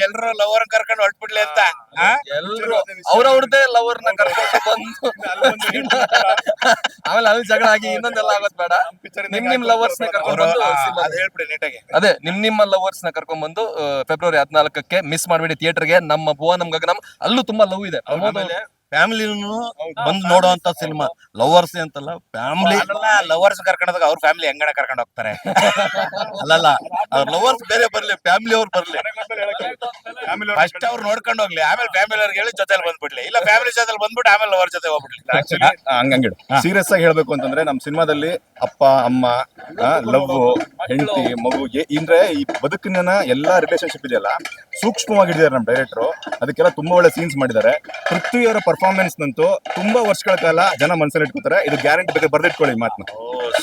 ಎಲ್ರು ಲವರ್ ಕರ್ಕೊಂಡು ಹೊರಟ್ಬಿಡ್ಲಿ ಅಂತ. ಎಲ್ರು ಅವ್ರವ್ರದೇ ಲವರ್ ನ ಕರ್ಕೊಂಡು ಬಂದು ಆಮೇಲೆ ಅಲ್ಲಿ ಜಗಳ ಆಗಿ ಇನ್ನೊಂದೆಲ್ಲ ಆಗೋದ್ ಬೇಡ. ನಿಮ್ ಲವರ್ಸ್ ನ ಕರ್ಕೊಂಡು ಬಂದು ಅದ್ ಹೇಳ್ಬಿಡಿ ನೀಟಾಗಿ. ಅದೇ ನಿಮ್ಮ ಲವರ್ಸ್ ನ ಕರ್ಕೊಂಡ್ ಬಂದು ಫೆಬ್ರವರಿ 14ಕ್ಕೆ ಮಿಸ್ ಮಾಡ್ಬೇಡಿ ಥಿಯೇಟರ್ಗೆ. ನಮ್ಮ ಭುವನಂ ಗಗನಂ ಅಲ್ಲೂ ತುಂಬಾ ಲವ್ ಇದೆ. ಫ್ಯಾಮಿಲಿನೂ ಬಂದು ನೋಡುವಂತ ಸಿನಿಮಾ. ಲವರ್ಸ್ ಅಂತಲ್ಲ, ಫ್ಯಾಮಿಲಿ. ಲವರ್ಸ್ ಕರ್ಕೊಂಡೋದಾಗ ಅವ್ರ ಫ್ಯಾಮಿಲಿ ಹೆಂಗಣ ಕರ್ಕೊಂಡು ಹೋಗ್ತಾರೆ? ಅಲ್ಲಲ್ಲ, ಅವ್ರ ಲವರ್ಸ್ ಬೇರೆ ಬರ್ಲಿ, ಫ್ಯಾಮಿಲಿ ಅವ್ರು ಬರ್ಲಿ. ಫಸ್ಟ್ ಅವ್ರು ನೋಡ್ಕೊಂಡು ಹೋಗ್ಲಿ, ಆಮೇಲೆ ಫ್ಯಾಮಿಲಿ ಅವ್ರಿಗೆ ಹೇಳಿ ಜೊತೆಲಿ ಬಂದ್ಬಿಡ್ಲಿ. ಇಲ್ಲ ಫ್ಯಾಮಿಲಿ ಜೊತೆಲಿ ಬಂದ್ಬಿಟ್ಟು ಆಮೇಲೆ ಲವರ್ ಜೊತೆ ಹೋಗ್ಬಿಡ್ಲಿ. ಆಕ್ಚುಲಿ ಹಂಗಿಡು ಸೀರಿಯಸ್ ಆಗಿ ಹೇಳ್ಬೇಕು ಅಂತಂದ್ರೆ ನಮ್ ಸಿನಿಮಾದಲ್ಲಿ ಅಪ್ಪ ಅಮ್ಮ, ಲವ್, ಹೆಂಡತಿ, ಮಗು ಅಂದ್ರೆ ಈ ಬದುಕಿನ ಎಲ್ಲಾ ರಿಲೇಶನ್ಶಿಪ್ ಇದೆಯಲ್ಲ ಸೂಕ್ಷ್ಮವಾಗಿ ಹಿಡಿದಾರೆ ನಮ್ ಡೈರೆಕ್ಟರ್. ಅದಕ್ಕೆಲ್ಲ ತುಂಬಾ ಒಳ್ಳೆ ಸೀನ್ಸ್ ಮಾಡಿದ್ದಾರೆ. ಪೃಥ್ವಿಯವರ ಪರ್ಫಾರ್ಮೆನ್ಸ್ ನಂತೂ ತುಂಬಾ ವರ್ಷಗಳ ಕಾಲ ಜನ ಮನಸ್ಸಲ್ಲಿ ಇಟ್ಕೋತಾರೆ. ಇದು ಗ್ಯಾರಂಟಿ ಬೇಕಾದ್ರೆ ಬರ್ದಿಟ್ಕೊಳ್ಳಿ ಮಾತನ್ನ.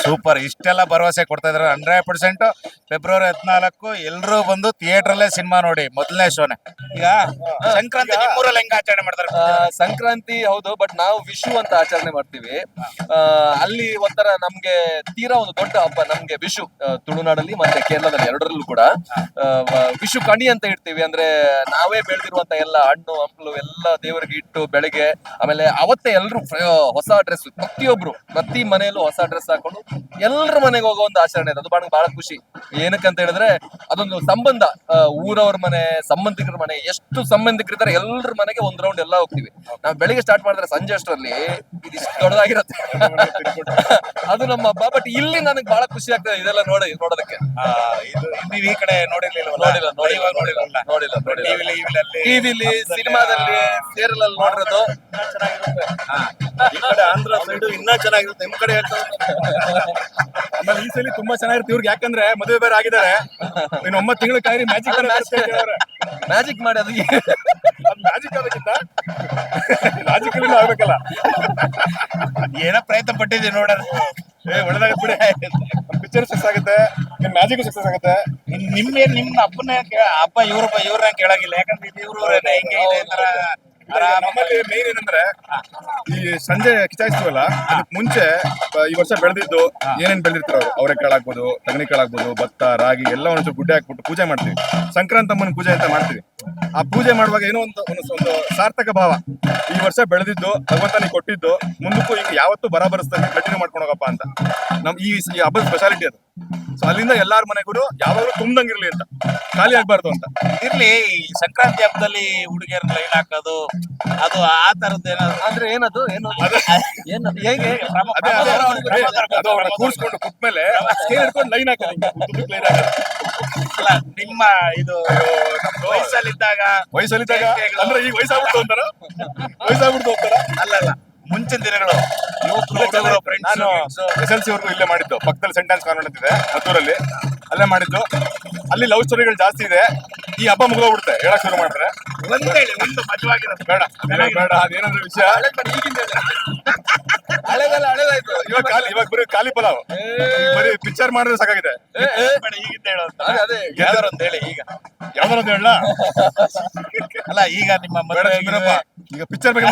ಸೂಪರ್. ಇಷ್ಟೆಲ್ಲ ಭರವಸೆ ಕೊಡ್ತಾ ಇದಾರೆ. 100% ಫೆಬ್ರವರಿ 14 ಎಲ್ರೂ ಬಂದು ಥಿಯೇಟರ್ ಅಲ್ಲೇ ಸಿನಿಮಾ ನೋಡಿ. ಮೊದಲನೇ ಶೋನೆ. ಈಗ ಸಂಕ್ರಾಂತಿ ನಿಮ್ಮೂರಲ್ಲಿ ಹೆಂಗ ಆಚರಣೆ ಮಾಡ್ತಾರೆ? ಸಂಕ್ರಾಂತಿ ಹೌದು, ಬಟ್ ನಾವು ವಿಶು ಅಂತ ಆಚರಣೆ ಮಾಡ್ತೀವಿ. ಅಲ್ಲಿ ಒಂಥರ ನಮ್ಗೆ ತೀರಾ ಒಂದು ದೊಡ್ಡ ಹಬ್ಬ ನಮ್ಗೆ ವಿಶು. ತುಳುನಾಡಲ್ಲಿ ಮತ್ತೆ ಕೇರಳದಲ್ಲಿ ಎರಡರಲ್ಲೂ ಕೂಡ ವಿಶು ಕಣಿ ಅಂತ ಇಡ್ತೀವಿ. ಅಂದ್ರೆ ನಾವೇ ಬೆಳೆದಿರುವಂತ ಎಲ್ಲ ಹಣ್ಣು ಹಂಪಲು ಎಲ್ಲ ದೇವರಿಗೆ ಇಟ್ಟು ಬೆಳಗ್ಗೆ, ಆಮೇಲೆ ಅವತ್ತೇ ಎಲ್ರು ಹೊಸ ಡ್ರೆಸ್, ಪ್ರತಿ ಮನೆಯಲ್ಲೂ ಹೊಸ ಡ್ರೆಸ್ ಹಾಕೊಂಡು ಎಲ್ರ ಮನೆಗೆ ಹೋಗೋ ಒಂದು ಆಚರಣೆ ಇದೆ. ಅದು ಬಹಳ ಖುಷಿ. ಏನಕ್ಕಂತ ಹೇಳಿದ್ರೆ ಅದೊಂದು ಸಂಬಂಧ. ಊರವ್ರ ಮನೆ, ಸಂಬಂಧಿಕರ ಮನೆ, ಎಷ್ಟು ಸಂಬಂಧಿಕರಿದ್ದಾರೆ ಎಲ್ರ ಮನೆಗೆ ಒಂದ್ ರೌಂಡ್ ಎಲ್ಲ ಹೋಗ್ತೀವಿ. ನಾವು ಬೆಳಿಗ್ಗೆ ಸ್ಟಾರ್ಟ್ ಮಾಡಿದ್ರೆ ಸಂಜೆ ಅಷ್ಟರಲ್ಲಿ ಇದಿಷ್ಟು ದೊಡ್ಡದಾಗಿರುತ್ತೆ. ಅದು ನಮ್ಮ ಹಬ್ಬ. ಬಟ್ ಇಲ್ಲಿ ನನಗೆ ಬಹಳ ಖುಷಿ ಆಗ್ತದೆ ಇದೆಲ್ಲ ನೋಡೋದಕ್ಕೆ. ನೀವು ಈ ಕಡೆ ನೋಡಿರ್ಲಿಲ್ಲ? ಟಿವಿಲಿ, ಸಿನಿಮಾದಲ್ಲಿ, ಸೀರಿಯಲ್ ಅಲ್ಲಿ ನೋಡಿರೋದು. ಈ ಕಡೆ ಆಂಧ್ರ ಸೈಡ್ ಇನ್ನೂ ಚೆನ್ನಾಗಿರುತ್ತೆ. ನಿಮ್ ಕಡೆ ಹೇಳ್ತಾರೆ ಆಮೇಲೆ ಈ ಸಲ ತುಂಬಾ ಚೆನ್ನಾಗಿರುತ್ತೆ ಇವ್ರಿಗೆ. ಯಾಕಂದ್ರೆ ಮದುವೆ ಬೇರೆ ಆಗಿದ್ದಾರೆ. ಇನ್ನು 9 ತಿಂಗಳು ಕಾಯಿರಿ ಮ್ಯಾಜಿಕ್ ಮಾಡಿ. ಅದು ಮ್ಯಾಜಿಕ್ ಆಗೋಕ್ಕಿಂತ ಲಾಜಿಕಲ್ ಆಗ್ಬೇಕಲ್ಲ. ಏನೋ ಪ್ರಯತ್ನ ಪಟ್ಟಿದ್ದೀವಿ ನೋಡೋಣ. ಒಳ್ಳೇದಾಗತ್ತೆ ಬಿಡಿ. ಪಿಕ್ಚರ್ ಸಕ್ಸಸ್ ಆಗುತ್ತೆ, ನಿಮ್ ಮ್ಯಾಜಿಕ್ ಸಕ್ಸಸ್ ಆಗುತ್ತೆ. ನಿಮ್ಮ ಅಪ್ಪನ ಅಪ್ಪ ಇವ್ರನ್ನ ಕೇಳಾಗಿಲ್ಲ. ಯಾಕಂದ್ರೆ ಇವ್ರು ಹಿಂಗೆ ಇದೆ ತರ. ನಮ್ಮಲ್ಲಿ ಮೇನ್ ಏನಂದ್ರೆ ಈ ಸಂಜೆ ಕಿಚಾಯಿಸ್ತೀವಲ್ಲ, ಅದಕ್ಕೆ ಮುಂಚೆ ಈ ವರ್ಷ ಬೆಳೆದಿದ್ದು ಏನೇನ್ ಬೆಳೆದಿರ್ತಾರ ಅವರೆಕಾಳಾಗ್ಬೋದು, ತಗಣಿಕಾಳಾಗ್ಬೋದು, ಭತ್ತ, ರಾಗಿ ಎಲ್ಲ ಒಂಚೂರು ಗುಡ್ಡೆ ಹಾಕ್ಬಿಟ್ಟು ಪೂಜೆ ಮಾಡ್ತೀವಿ. ಸಂಕ್ರಾಂತಮ್ಮನ ಪೂಜೆ ಅಂತ ಮಾಡ್ತೀವಿ. ಆ ಪೂಜೆ ಮಾಡುವಾಗ ಏನೋ ಒಂದು ಸಾರ್ಥಕ ಭಾವ. ಈ ವರ್ಷ ಬೆಳೆದಿದ್ದು ಭಗವಂತ ನೀ ಕೊಟ್ಟಿದ್ದು ಮುಂದಕ್ಕೂ ಈಗ ಯಾವತ್ತೂ ಬರಬರಿಸ್ದಂಗೆ ಕಂಟಿನ್ಯೂ ಮಾಡ್ಕೊಂಡು ಹೋಗಪ್ಪ ಅಂತ ನಮ್ ಈ ಹಬ್ಬದ ಸ್ಪೆಷಾಲಿಟಿ ಅದು. ಸೊ ಅಲ್ಲಿಂದ ಎಲ್ಲಾರ ಮನೆಗೂ ಯಾವಾಗಲೂ ತುಂಬ್ದಂಗಿರ್ಲಿ ಅಂತ, ಖಾಲಿ ಆಗ್ಬಾರ್ದು ಅಂತ. ಇರ್ಲಿ. ಈ ಸಂಕ್ರಾಂತಿ ಹಬ್ಬದಲ್ಲಿ ಹುಡುಗಿಯರ ಲೈನ್ ಹಾಕೋದು, ಅದು ಆ ತರದ್ದು ಏನಾದ್ರು ಅಂದ್ರೆ ಏನದು ಹೇಗೆ ಅದು ಅವ್ರನ್ನ ಕೂರ್ಸ್ಕೊಂಡು ಕುಟ್ಮೇಲೆ ಹಿಡ್ಕೊಂಡು ಲೈನ್ ಹಾಕೋದು. ಅಲ್ಲ, ನಿಮ್ಮ ಇದು ವಯಸ್ಸಲ್ಲಿದ್ದಾಗ ಅಂದ್ರೆ ಈಗ ವಯಸ್ಸಾಗ್ಬಿಡ್ತು ಅಂತಾರ ಅಲ್ಲ ಮುಂಚಿನ ದಿನಗಳು ನಾನು SLC ವರ್ಗೂ ಇಲ್ಲೇ ಮಾಡಿದ್ದು. ಪಕ್ಕದಲ್ಲಿ ಸೆಂಟ್ ಕಾನ್ವೆಂಟ್ ಅಂತಿದೆ ಮದ್ದೂರಲ್ಲಿ, ಅಲ್ಲೇ ಮಾಡಿದ್ದು. ಅಲ್ಲಿ ಲವ್ ಸ್ಟೋರಿಗಳು ಜಾಸ್ತಿ ಇದೆ. ಈ ಹಬ್ಬ ಮುಗಿದೋಗ್ಬಿಡುತ್ತೆ ಹೇಳಕ್ ಶುರು ಮಾಡಿದ್ರೆ. ಒಂದು ಮಜವಾಗಿರೋದು ಬೇಡ ಅದೇನಂದ್ರೆ ವಿಷಯ ಹಳೇದಾಯ್ತು. ಇವಾಗ ಬರೀ ಖಾಲಿ ಪಲಾವ್, ಬರೀ ಪಿಕ್ಚರ್ ಮಾಡಿದ್ರೆ ಸಾಕಾಗಿದೆ. ಈಗಿಂದ ಹೇಳೋದು ಅದೇ ಯಾವ್ದಾರೊಂದು ಹೇಳಿ. ಈಗ ಯಾವ್ದಾರೊಂದು ಹೇಳ. ಅಲ್ಲ, ಈಗ ನಿಮ್ಮ ಮದುವೆ ಈಗ ಪಿಕ್ಚರ್ ಬಗ್ಗೆ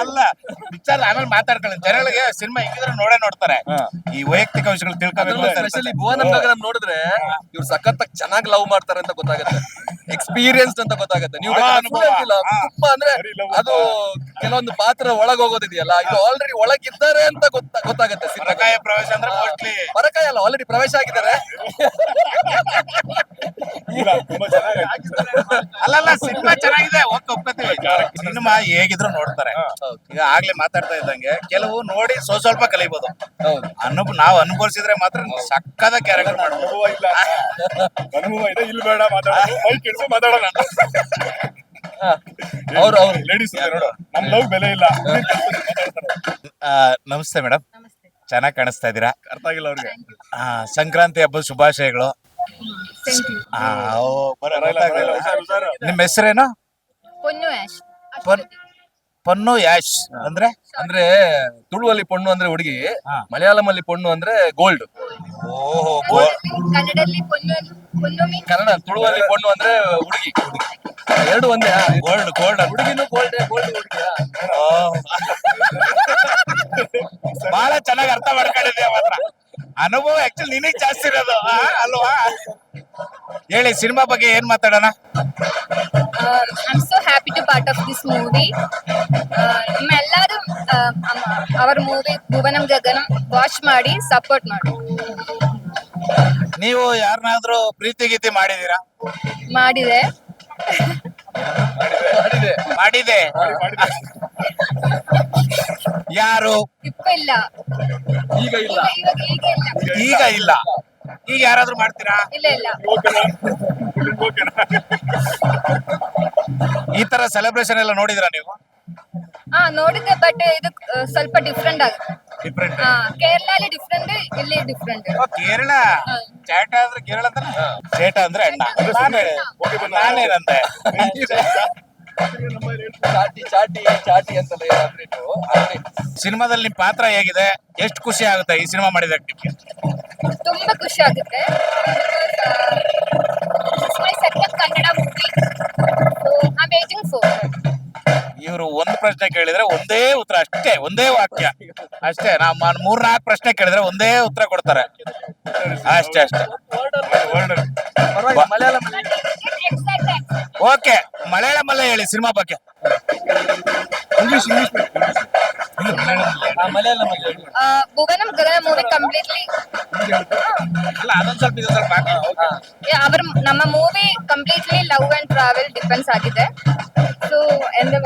ಅಲ್ಲ, ಪಿಕ್ಚರ್ ಆಮೇಲೆ ಮಾತಾಡ್ಕೊಳ್ಳಿ. ಜನಗಳಿಗೆ ಸಿನಿಮಾ ಹೆಂಗಿದ್ರೆ ನೋಡ್ತಾರೆ. ಈ ವೈಯಕ್ತಿಕ ವಿಷಯಗಳು ತಿಳ್ಕೊಬೇಕು. ಸ್ಪೆಷಲಿ ಭುವನಂ ಗಗನಂ ನೋಡಿದ್ರೆ ಇವ್ರು ಸಖತ್ತಾಗಿ ಚೆನ್ನಾಗಿ ಲವ್ ಮಾಡ್ತಾರೆ ಅಂತ ಗೊತ್ತಾಗುತ್ತೆ. ಎಕ್ಸ್ಪೀರಿಯನ್ಸ್ ಅಂತ ಗೊತ್ತಾಗುತ್ತೆ. ನೀವು ತುಂಬಾ ಅಂದ್ರೆ ಅದು ಕೆಲವೊಂದು ಪಾತ್ರ ಒಳಗ್ ಹೋಗೋದಿದೆಯಲ್ಲ, ಇದು ಆಲ್ರೆಡಿ ಒಳಗಿದ್ದಾರೆ ಅಂತ ಗೊತ್ತಾಗುತ್ತೆ. ಪರಕಾಯ ಪ್ರವೇಶ ಅಂದ್ರೆ ಮೋಸ್ಟ್ಲಿ ಪರಕಾಯ ಅಲ್ಲ, ಆಲ್ರೆಡಿ ಪ್ರವೇಶ ಆಗಿದ್ದಾರೆ. ಅಲ್ಲಲ್ಲ, ಸಿನಿಮಾ ಚೆನ್ನಾಗಿದೆ. ಒಪ್ಕೋತೀವಿ. ಸಿನಿಮಾ ಹೇಗಿದ್ರು ನೋಡ್ತಾರೆ. ಈಗ ಆಗ್ಲೇ ಮಾತಾಡ್ತಾ ಇದ್ದಂಗೆ ಕೆಲವು ನೋಡಿ ಸ್ವಲ್ಪ ಕಲಿಬಹುದು. ನಾವು ಅನುಭವಿಸಿದ್ರೆ ಮಾತ್ರ ಸಕ್ಕದ ಕ್ಯಾರೆಕ್ಟರ್ ಮಾಡ್ಬೋದು. ಅನುಭವ ಇದೆ, ಇಲ್ಲಿ ಬೇಡ ಮಾತಾಡೋದು, ಮೈ ಕೆಡ್ಸಿ ಮಾತಾಡೋಣ. ಅವ್ರು ಲೇಡೀಸ್ ನೋಡು, ನಮ್ ಲವ್ ಬೆಲೆ ಇಲ್ಲ. ನಮಸ್ತೆ ಮೇಡಮ್, ನಮಸ್ತೆ. ಚೆನ್ನಾಗಿ ಕಾಣಿಸ್ತಾ ಇದ್ದೀರಾ. ಅರ್ಥ ಆಗಿಲ್ಲ ಅವ್ರಿಗೆ. ಸಂಕ್ರಾಂತಿ ಹಬ್ಬದ ಶುಭಾಶಯಗಳು. Thank you. ನಿಮ್ಮ ಹೆಸರೇನು? ಪೊನ್ನು ಆಶ್. ಪೊನ್ನು ಯಾಶ್ ಅಂದ್ರೆ ಅಂದ್ರೆ ತುಳುವಲ್ಲಿ ಪೊಣ್ಣು ಅಂದ್ರೆ ಹುಡುಗಿ, ಮಲಯಾಳಂ ಅಲ್ಲಿ ಪೊಣ್ಣು ಅಂದ್ರೆ ಗೋಲ್ಡ್. ಓಹೋ, ಕನ್ನಡದಲ್ಲಿ ಪೊನ್ನು ಮೀನ್ಸ್ ಕನ್ನಡ ತುಳುವಲ್ಲಿ ಪೊಣ್ಣು ಅಂದ್ರೆ ಹುಡುಗಿ. ಎರಡು ಒಂದೇ. ಗೋಲ್ಡ್ ಹುಡುಗಿನೂ ಗೋಲ್ಡ್ ಹುಡುಗಿಯಾ? ಬಹಳ ಚೆನ್ನಾಗಿ ಅರ್ಥ ಮಾಡ್ಕೊಂಡಿದ್ದೆ ಮಾತ್ರ. ಅನುಭವ ಆಕ್ಚುಲಿ ನಿನಗ್ ಜಾಸ್ತಿ ಇರೋದು ಅಲ್ವಾ? ಹೇಳಿ, ಸಿನಿಮಾ ಬಗ್ಗೆ ಏನ್ ಮಾತಾಡೋಣ? I'm so happy to part of this movie. ನಿಮ್ಮೆಲ್ಲರೂ ಅವರ ಮೂವಿ ಭುವನಂ ಗಗನಂ ವಾಚ್ ಮಾಡಿ ಸಪೋರ್ಟ್ ಮಾಡಿ. ನೀವು ಯಾರನ್ನಾದ್ರೂ ಪ್ರೀತಿ ಗೀತಿ ಮಾಡಿದೀರಾ? ಮಾಡಿದೆ. ಮಾಡಿದೆ. ಯಾರು? ಇಪ್ಪ ಇಲ್ಲ. ಈಗ ಇಲ್ಲ. ಈಗ ಇಲ್ಲ. ಈಗ ಯಾರಾದ್ರೂ ಮಾಡ್ತೀರಾ? ಇಲ್ಲ ಇಲ್ಲ. ಈ ತರ ಸೆಲೆಬ್ರೇಷನ್ ಎಲ್ಲ ನೋಡಿದ್ರಾ ನೀವು? ನೋಡಿದ್ದೆ, ಬಟ್ ಇದು ಸ್ವಲ್ಪ ಡಿಫ್ರೆಂಟ್ ಆಗುತ್ತೆ. ಡಿಫ್ರೆಂಟ್. ಕೇರಳಲ್ಲಿ ಡಿಫ್ರೆಂಟ್, ಇಲ್ಲಿ ಡಿಫ್ರೆಂಟ್. ಕೇರಳ ಚಾಟ ಅಂದ್ರೆ ಕೇರಳ ತಾನೆ? ಚೇಟ ಅಂದ್ರೆ ಅಣ್ಣ. ನಾನೇನಂತೆ? ಚಾಟಿ ಅಂತಲ್ಲ ಅಂದ್ರೆ ಸಿನಿಮಾದಲ್ಲಿ ನಿಮ್ ಪಾತ್ರ ಹೇಗಿದೆ? ಎಷ್ಟು ಖುಷಿ ಆಗುತ್ತೆ ಈ ಸಿನಿಮಾ ಮಾಡಿದಕ್ಕೆ? ತುಂಬಾ ಖುಷಿ ಆಗುತ್ತೆ. My second Kannada movie, I am waiting for. ಇವರು ಒಂದು ಪ್ರಶ್ನೆ ಕೇಳಿದ್ರೆ ಒಂದೇ ಉತ್ತರ, ಅಷ್ಟೇ, ಒಂದೇ ವಾಕ್ಯ ಅಷ್ಟೇ. ನಮ್ಮ 3-4 ಪ್ರಶ್ನೆ ಕೇಳಿದ್ರೆ ಒಂದೇ ಉತ್ತರ ಕೊಡ್ತಾರೆ. ಅಷ್ಟೇ. ಮಲಯಾಳಂ ಓಕೆ, ಮಲಯಾಳಮಲ್ಲೇ ಹೇಳಿ ಸಿನಿಮಾ ಬಗ್ಗೆ. ಮಲಯಾಳಂ ಭುವನಂ ಗಗನ ಮೂವಿ ಕಂಪ್ಲೀಟ್ಲಿ ಅಲ್ಲ, ಅದೊಂದ್ ಸ್ವಲ್ಪ ಇದು ಸ್ವಲ್ಪ ನಮ್ಮ movie completely love and travel depends ಆಗಿದೆ. ಸೊ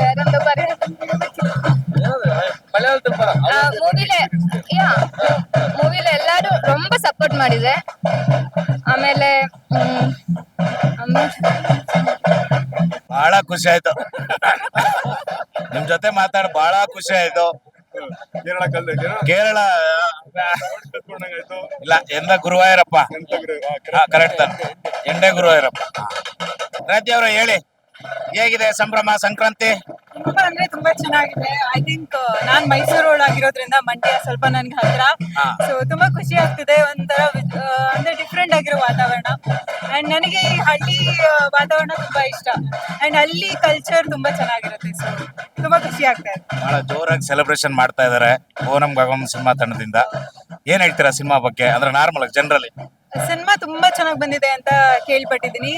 വേറെന്താ പറയാ, ಮಲಯಾಳದಲ್ಲಿ ಮೂವಿல ಎಲ್ಲರೂ ரொம்ப ಸಪೋರ್ಟ್ ಮಾಡಿದೆ. ಆಮೇಲೆ ಬಹಳ ಖುಷಿ ಆಯ್ತು ನಿಮ್ ಜೊತೆ ಮಾತಾಡ, ಬಹಳ ಖುಷಿ ಆಯ್ತು. ಕೇರಳ ಇಲ್ಲ, ಎಂದ ಗುರುವಾಯೂರಪ್ಪ ಕರೆಕ್ಟ್ ತಾನೆ, ಎಂಡೆ ಗುರುವಾಯೂರಪ್ಪ. ರಾಜ್ಯ ಅವರ ಹೇಳಿ, ಹೇಗಿದೆ ಸಂಭ್ರಮ ಸಂಕ್ರಾಂತಿ? ತುಂಬಾ ಅಂದ್ರೆ ತುಂಬಾ ಚೆನ್ನಾಗಿದೆ. ಐ ಥಿಂಕ್ ನಾನ್ ಮೈಸೂರು ಆಗಿರೋದ್ರಿಂದ ಮಂಡ್ಯ ಸ್ವಲ್ಪ ನನ್ಗೆ ಹತ್ರ. ಸೊ ತುಂಬಾ ಖುಷಿ ಆಗ್ತಿದೆ. ಒಂಥರ ಅಂದ್ರೆ ಡಿಫ್ರೆಂಟ್ ಆಗಿರೋ ವಾತಾವರಣ. ಅಂಡ್ ನನಗೆ ಈ ಹಳ್ಳಿ ವಾತಾವರಣ ತುಂಬಾ ಇಷ್ಟ. ಅಂಡ್ ಹಳ್ಳಿ ಕಲ್ಚರ್ ತುಂಬಾ ಚೆನ್ನಾಗಿರುತ್ತೆ. ಸೊ ತುಂಬಾ ಖುಷಿ ಆಗ್ತಾ ಇದೆ. ಬಹಳ ಜೋರಾಗಿ ಸೆಲೆಬ್ರೇಷನ್ ಮಾಡ್ತಾ ಇದಾರೆ ಭುವನಂ ಗಗನಂ ಸಿನಿಮಾ ತಂಡದಿಂದ. ಏನ್ ಹೇಳ್ತೀರಾ ಸಿನಿಮಾ ಬಗ್ಗೆ? ಅಂದ್ರೆ ನಾರ್ಮಲ್ ಆಗಿ ಜನರಲಿ ಸಿನಿಮಾ ತುಂಬಾ ಚೆನ್ನಾಗಿ ಬಂದಿದೆ ಅಂತ ಕೇಳ್ಪಟ್ಟಿದ್ದೀನಿ.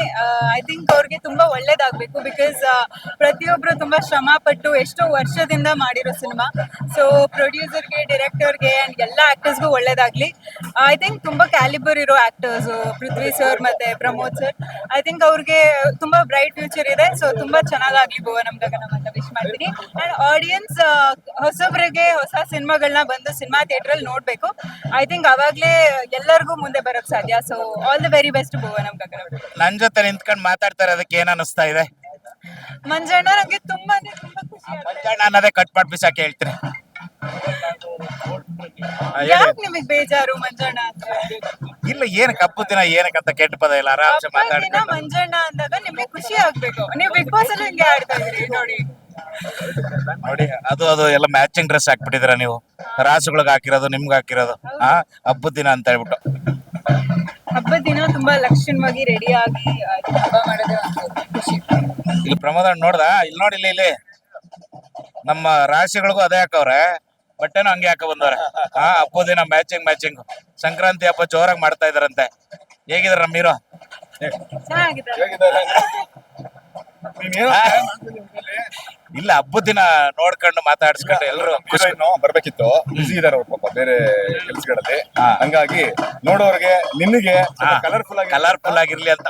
ಐ ಥಿಂಕ್ ಅವ್ರಿಗೆ ತುಂಬಾ ಒಳ್ಳೇದಾಗ್ಬೇಕು. ಬಿಕಾಸ್ ಪ್ರತಿಯೊಬ್ರು ತುಂಬಾ ಶ್ರಮ ಪಟ್ಟು ಎಷ್ಟೋ ವರ್ಷದಿಂದ ಮಾಡಿರೋ ಸಿನಿಮಾ. ಸೊ ಪ್ರೊಡ್ಯೂಸರ್ಗೆ, ಡೈರೆಕ್ಟರ್ಗೆ ಅಂಡ್ ಎಲ್ಲ ಆಕ್ಟರ್ಸ್ಗೂ ಒಳ್ಳೇದಾಗ್ಲಿ. ಐ ಥಿಂಕ್ ತುಂಬಾ ಕ್ಯಾಲಿಬರ್ ಇರೋ ಆಕ್ಟರ್ಸ್ ಪೃಥ್ವಿ ಸರ್ ಮತ್ತೆ ಪ್ರಮೋದ್ ಸರ್. ಐ ಥಿಂಕ್ ಅವ್ರಿಗೆ ತುಂಬಾ ಬ್ರೈಟ್ ಫ್ಯೂಚರ್ ಇದೆ. ಸೊ ತುಂಬಾ ಚೆನ್ನಾಗಾಗ್ಲಿ ಭುವನಂ ಗಗನಂ ಅಂತ ವಿಶ್ ಮಾಡ್ತೀನಿ. ಅಂಡ್ ಆಡಿಯನ್ಸ್ ಹೊಸಬ್ರಿಗೆ ಹೊಸ ಸಿನಿಮಾಗಳನ್ನ ಬಂದು ಸಿನಿಮಾ ಥಿಯೇಟರ್ ಅಲ್ಲಿ ನೋಡ್ಬೇಕು. ಐ ಥಿಂಕ್ ಅವಾಗ್ಲೇ ಎಲ್ಲರಿಗೂ ಮುಂದೆ ಬರೋಕ್ ಸಾಧ್ಯ. So all the very best Bhuvanam Gaganam. ನನ್ ಜೊತೆ ನಿಂತ್ಕೊಂಡು ಮಾತಾಡ್ತಾ ಇರೋದಕ್ಕೆ ಏನ್ ಅನಿಸ್ತಾ ಇದೆ? ಮಂಜಣ್ಣ ನಂಗೆ ತುಂಬಾ ಖುಷಿ. ಮಂಜಣ್ಣ ಅನ್ನೋದೇ ಕಟ್ ಮಾಡಿ ಬಿಸಾಕಿ ಹೇಳ್ತೀನಿ. ಯಾಕೆ ನಿಮಗ್ ಬೇಜಾರು ಮಂಜಣ್ಣ ಅಂದ್ರೆ? ಇಲ್ಲ, ಏನ್ ಕಪ್ಪು ದಿನ ಏನಕ್ಕಂತ ಕೆಟ್ಟ ಪದ ಇಲ್ಲ, ಆರಾಮ್ಸೆ ಹಬ್ಬದ ದಿನ ಮಾತಾಡ್ಕೊಂಡು. ಮಂಜಣ್ಣ ಅಂದಾಗ ನಿಮಗೆ ಖುಷಿ ಆಗ್ಬೇಕು. ನೀವು ಬಿಗ್ ಬಾಸ್ ಅಲ್ಲಿ ಹಿಂಗೆ ಆಡ್ತಾ ಇದ್ರಿ ನೋಡಿ. ನೋಡಿ, ಅದು ಎಲ್ಲ ಮ್ಯಾಚಿಂಗ್ ಡ್ರೆಸ್ ಹಾಕ್ಬಿಟ್ಟಿದ್ರ ನೀವು. ರಾಸುಗಳಿಗೆ ಹಾಕಿರೋದು, ನಿಮ್ಗೆ ಹಾಕಿರೋದು. ಹಬ್ಬದ ದಿನ ಅಂತ ಹೇಳ್ಬಿಟ್ಟು ಹಬ್ಬದ ದಿನ ತುಂಬಾ ಲಕ್ಷಣವಾಗಿ ರೆಡಿ ಆಗಿ ಹಬ್ಬ ಮಾಡೋದೇ ಒಂದು ಖುಷಿ. ಇಲ್ಲಿ ಪ್ರಮೋದ ನೋಡ್ದ, ಇಲ್ಲಿ ನೋಡಿ, ಇಲ್ಲಿ ನಮ್ಮ ರಾಶಿಗಳಿಗೂ ಅದೇ ಹಾಕವ್ರೆ, ಬಟ್ಟೆನೂ ಹಂಗೆ ಹಾಕ ಬಂದವ್ರೆ. ಹಬ್ಬದ ದಿನ ಮ್ಯಾಚಿಂಗ್ ಸಂಕ್ರಾಂತಿ ಹಬ್ಬ ಜೋರಾಗಿ ಮಾಡ್ತಾ ಇದಾರಂತೆ. ಹೇಗಿದ್ರ ನಮ್ಮ ಹೀರೋ? ಚೆನ್ನಾಗಿದೆ. ಇಲ್ಲ, ಹಬ್ಬದ ದಿನ ನೋಡ್ಕೊಂಡು ಮಾತಾಡ್ಸ್ಕೊಂಡು ಎಲ್ರು ಖುಷಿ. ಬರ್ಬೇಕಿತ್ತು, ಬಿಸಿ ಇದಾರೆ ಅವ್ರು ಪಾಪ ಬೇರೆ ಕೆಲ್ಸಗಳಲ್ಲಿ. ಹಂಗಾಗಿ ನೋಡೋರ್ಗೆ, ನಿನ್ಗೆ ಕಲರ್ಫುಲ್ ಆಗಿರ್ಲಿ ಅಂತ.